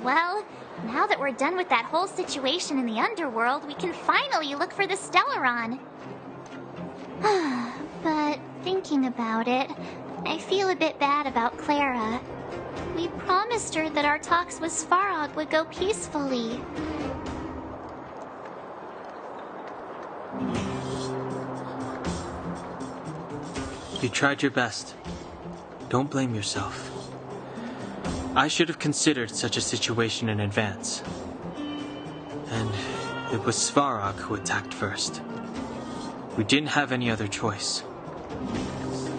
Speaker 2: Well, now that we're done with that whole situation in the underworld, we can finally look for the Stellaron. But thinking about it, I feel a bit bad about Clara. We promised her that our talks with Svarog would go peacefully.
Speaker 1: You tried your best. Don't blame yourself. I should have considered such a situation in advance. And it was Svarog who attacked first. We didn't have any other choice.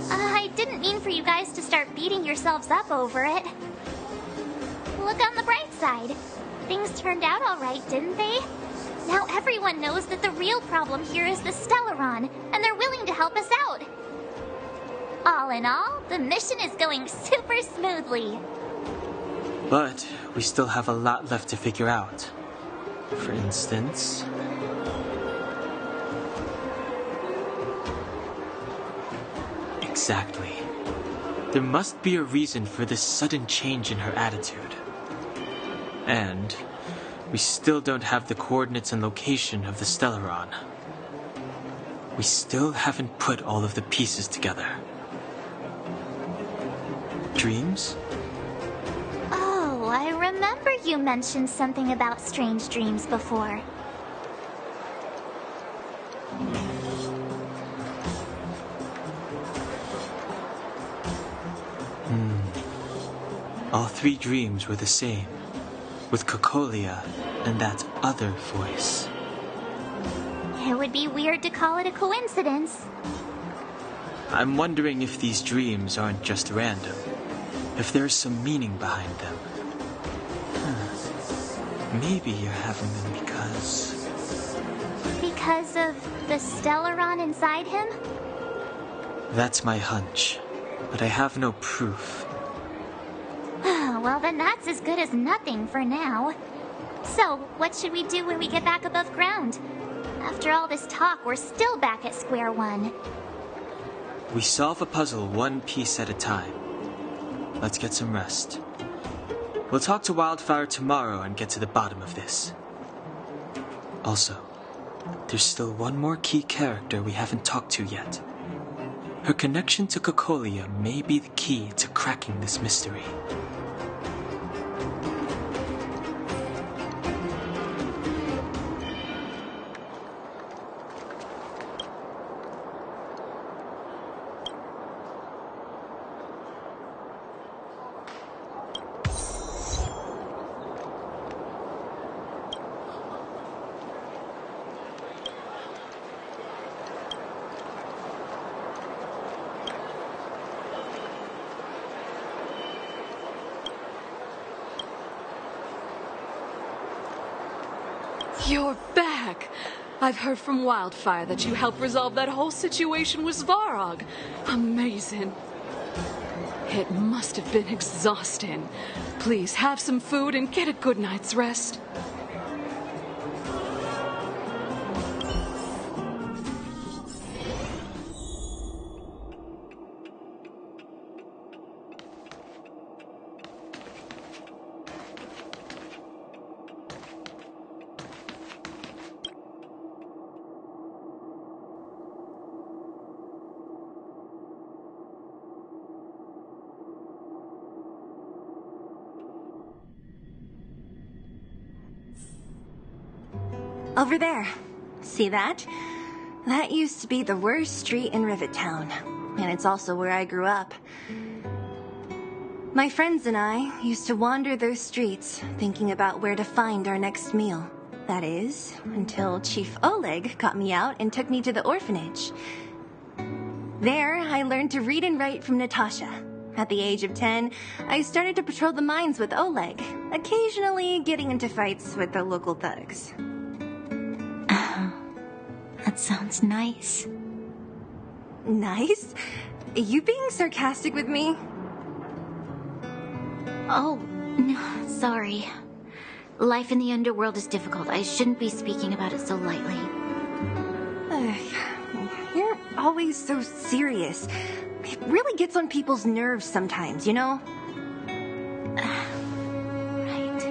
Speaker 2: I didn't mean for you guys to start beating yourselves up over it. Look on the bright side. Things turned out all right, didn't they? Now everyone knows that the real problem here is the Stellaron, and they're willing to help us out. All in all, the mission is going super smoothly.
Speaker 1: But we still have a lot left to figure out. For instance... Exactly. There must be a reason for this sudden change in her attitude. And we still don't have the coordinates and location of the Stellaron. We still haven't put all of the pieces together. Dreams?
Speaker 2: Oh, I remember you mentioned something about strange dreams before.
Speaker 1: All three dreams were the same, with Cocolia and that other voice.
Speaker 2: It would be weird to call it a coincidence.
Speaker 1: I'm wondering if these dreams aren't just random, if there's some meaning behind them. Maybe you're having them because...
Speaker 2: Because of the Stellaron inside him?
Speaker 1: That's my hunch, but I have no proof.
Speaker 2: Well, then that's as good as nothing for now. So, what should we do when we get back above ground? After all this talk, we're still back at square one.
Speaker 1: We solve a puzzle one piece at a time. Let's get some rest. We'll talk to Wildfire tomorrow and get to the bottom of this. Also, there's still one more key character we haven't talked to yet. Her connection to Cocolia may be the key to cracking this mystery.
Speaker 13: You're back! I've heard from Wildfire that you helped resolve that whole situation with Svarog. Amazing. It must have been exhausting. Please have some food and get a good night's rest.
Speaker 4: Over there. See that? That used to be the worst street in Rivet Town. And it's also where I grew up. My friends and I used to wander those streets, thinking about where to find our next meal. That is, until Chief Oleg got me out and took me to the orphanage. There, I learned to read and write from Natasha. At the age of 10, I started to patrol the mines with Oleg, occasionally getting into fights with the local thugs.
Speaker 14: That sounds nice.
Speaker 4: Nice? You being sarcastic with me?
Speaker 14: Oh, no, sorry. Life in the underworld is difficult. I shouldn't be speaking about it so lightly.
Speaker 4: You're always so serious. It really gets on people's nerves sometimes, you know?
Speaker 14: Right.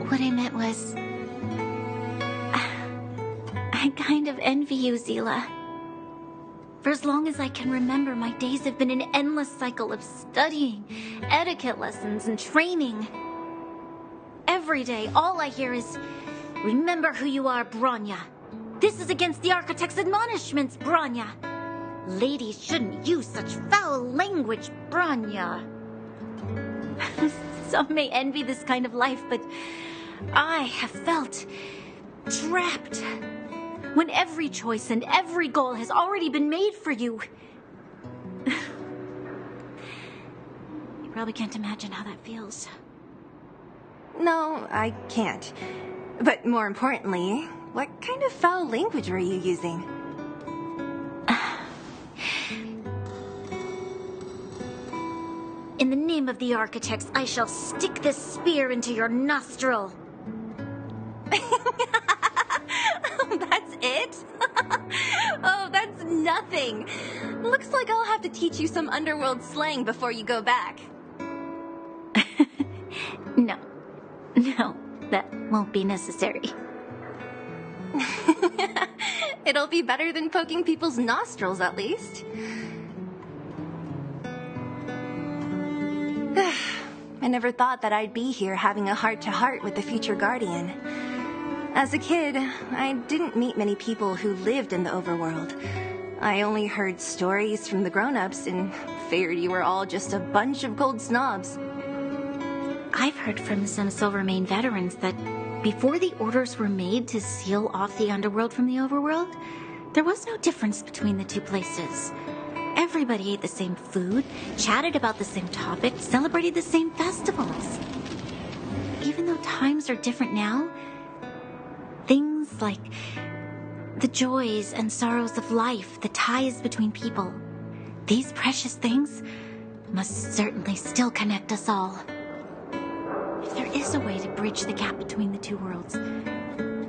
Speaker 14: What I meant was... I kind of envy you, Zila. For as long as I can remember, my days have been an endless cycle of studying, etiquette lessons, and training. Every day, all I hear is, "Remember who you are, Bronya. This is against the Architect's admonishments, Bronya. Ladies shouldn't use such foul language, Bronya." Some may envy this kind of life, but I have felt trapped. When every choice and every goal has already been made for you. You probably can't imagine how that feels.
Speaker 4: No, I can't. But more importantly, what kind of foul language were you using?
Speaker 14: In the name of the Architects, I shall stick this spear into your nostril.
Speaker 4: That's it? Oh, that's nothing. Looks like I'll have to teach you some underworld slang before you go back.
Speaker 14: No, that won't be necessary.
Speaker 4: It'll be better than poking people's nostrils, at least. I never thought that I'd be here having a heart-to-heart with the future Guardian. As a kid, I didn't meet many people who lived in the overworld. I only heard stories from the grown-ups and figured you were all just a bunch of cold snobs.
Speaker 14: I've heard from some Silvermane veterans that before the orders were made to seal off the underworld from the overworld, there was no difference between the two places. Everybody ate the same food, chatted about the same topics, celebrated the same festivals. Even though times are different now, things like the joys and sorrows of life, the ties between people, these precious things must certainly still connect us all. If there is a way to bridge the gap between the two worlds,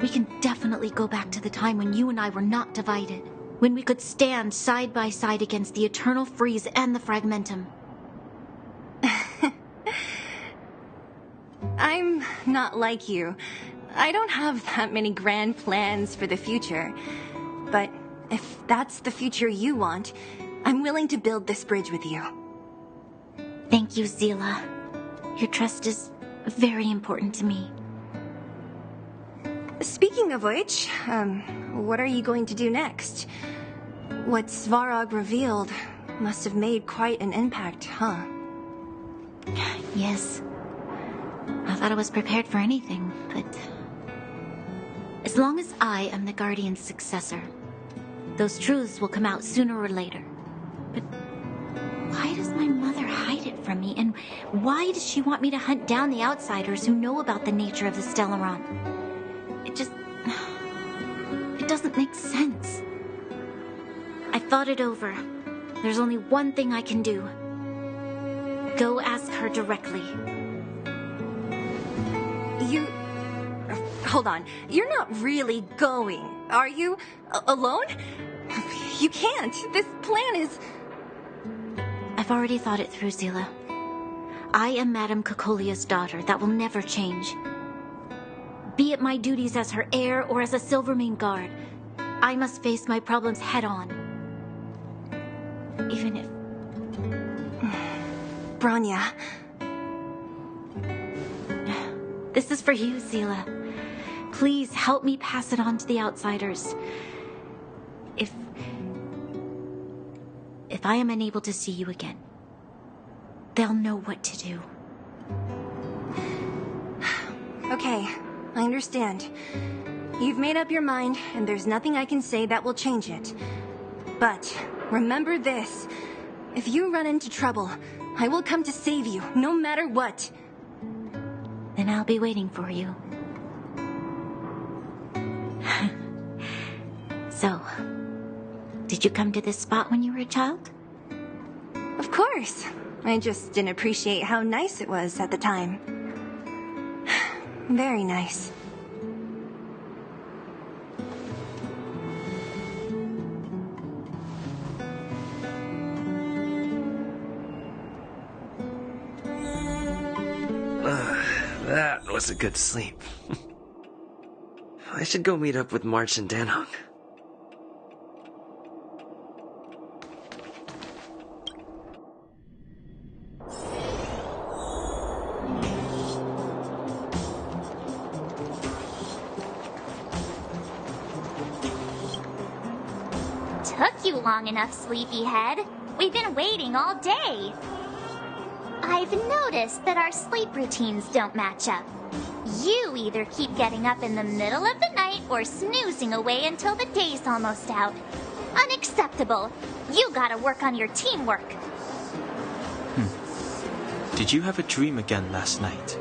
Speaker 14: We can definitely go back to the time when you and I were not divided. When we could stand side by side against the Eternal Freeze and the Fragmentum.
Speaker 4: I'm not like you. I don't have that many grand plans for the future. But if that's the future you want, I'm willing to build this bridge with you.
Speaker 14: Thank you, Zila. Your trust is very important to me.
Speaker 4: Speaking of which, what are you going to do next? What Svarog revealed must have made quite an impact, huh?
Speaker 14: Yes. I thought I was prepared for anything, but... as long as I am the Guardian's successor, those truths will come out sooner or later. But why does my mother hide it from me? And why does she want me to hunt down the outsiders who know about the nature of the Stellaron? It doesn't make sense. I've thought it over. There's only one thing I can do. Go ask her directly.
Speaker 4: Hold on. You're not really going, are you? Alone? You can't. This plan is...
Speaker 14: I've already thought it through, Zila. I am Madame Cocolia's daughter. That will never change. Be it my duties as her heir or as a Silvermane guard, I must face my problems head on. Even if...
Speaker 4: Branya.
Speaker 14: This is for you, Zila. Please help me pass it on to the outsiders. If I am unable to see you again, they'll know what to do.
Speaker 4: Okay, I understand. You've made up your mind, and there's nothing I can say that will change it. But remember this. If you run into trouble, I will come to save you, no matter what.
Speaker 14: Then I'll be waiting for you. So, did you come to this spot when you were a child?
Speaker 4: Of course. I just didn't appreciate how nice it was at the time. Very nice.
Speaker 18: That was a good sleep. I should go meet up with March and Danhong.
Speaker 2: Took you long enough, sleepyhead. We've been waiting all day. I've noticed that our sleep routines don't match up. You either keep getting up in the middle of the night or snoozing away until the day's almost out. Unacceptable. You gotta work on your teamwork.
Speaker 1: Did you have a dream again last night?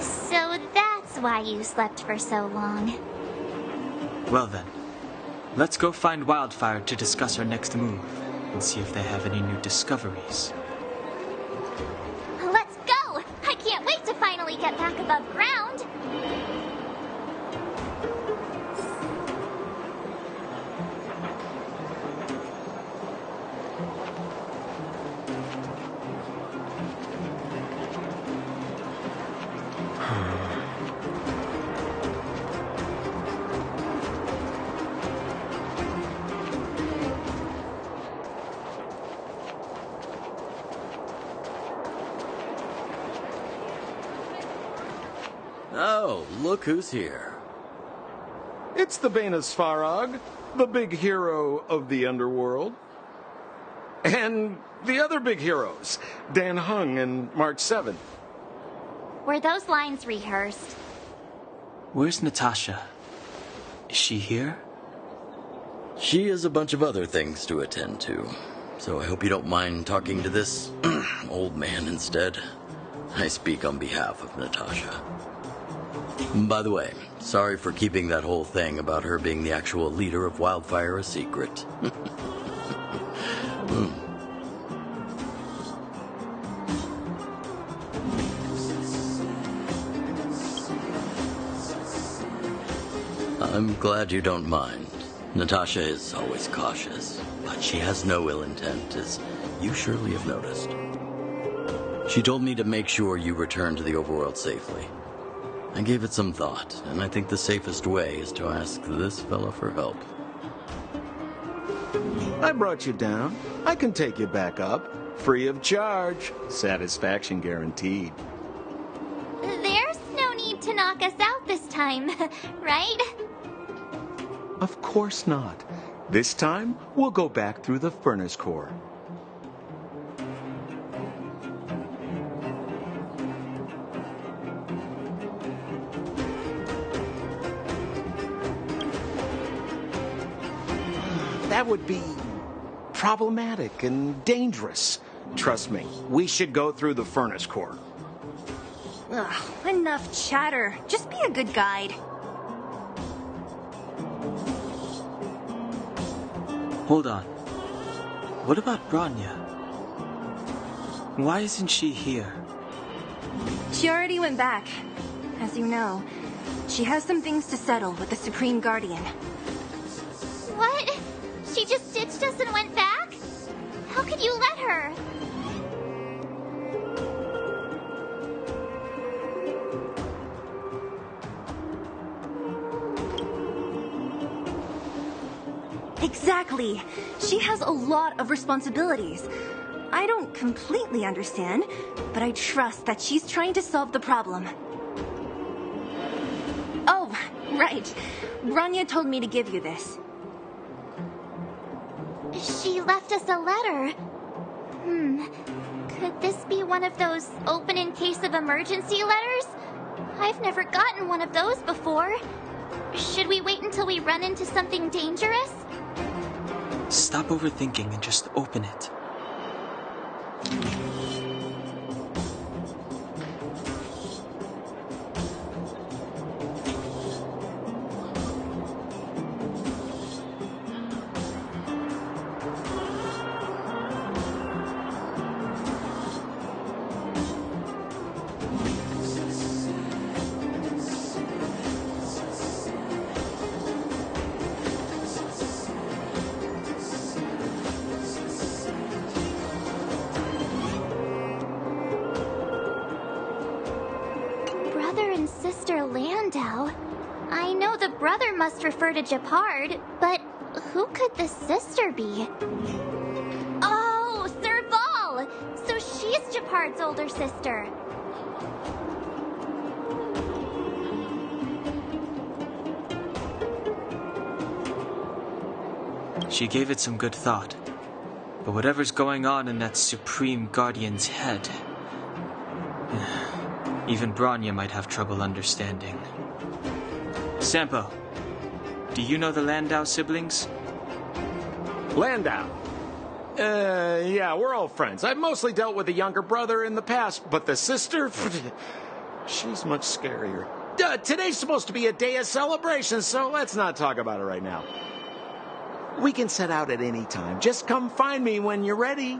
Speaker 2: So that's why you slept for so long.
Speaker 1: Well then, let's go find Wildfire to discuss our next move and see if they have any new discoveries.
Speaker 2: Let's go! I can't wait to finally get back above ground.
Speaker 19: Oh, look who's here.
Speaker 3: It's the Bane of Svarog, the big hero of the underworld. And the other big heroes, Dan Hung and March 7.
Speaker 2: Were those lines rehearsed?
Speaker 1: Where's Natasha? Is she here?
Speaker 19: She has a bunch of other things to attend to, so I hope you don't mind talking to this old man instead. I speak on behalf of Natasha. By the way, sorry for keeping that whole thing about her being the actual leader of Wildfire a secret. I'm glad you don't mind. Natasha is always cautious, but she has no ill intent, as you surely have noticed. She told me to make sure you return to the overworld safely. I gave it some thought, and I think the safest way is to ask this fella for help.
Speaker 3: I brought you down. I can take you back up. Free of charge. Satisfaction guaranteed.
Speaker 2: There's no need to knock us out this time, right?
Speaker 3: Of course not. This time, we'll go back through the furnace core. That would be problematic and dangerous. Trust me, we should go through the furnace core.
Speaker 4: Ugh, enough chatter. Just be a good guide.
Speaker 1: Hold on. What about Bronya? Why isn't she here?
Speaker 4: She already went back. As you know, she has some things to settle with the Supreme Guardian.
Speaker 2: What? She just ditched us and went back? How could you let her?
Speaker 4: Exactly. She has a lot of responsibilities. I don't completely understand, but I trust that she's trying to solve the problem. Oh, right. Bronya told me to give you this.
Speaker 2: She left us a letter. Could this be one of those open in case of emergency letters? I've never gotten one of those before. Should we wait until we run into something dangerous?
Speaker 1: Stop overthinking and just open it.
Speaker 2: Brother and sister Landau. I know the brother must refer to Japard, but who could the sister be? Oh, Serval! So she's Japard's older sister.
Speaker 1: She gave it some good thought. But whatever's going on in that Supreme Guardian's head, even Bronya might have trouble understanding. Sampo, do you know the Landau siblings?
Speaker 3: Landau? Yeah, we're all friends. I've mostly dealt with the younger brother in the past, but the sister? She's much scarier. Today's supposed to be a day of celebration, so let's not talk about it right now. We can set out at any time. Just come find me when you're ready.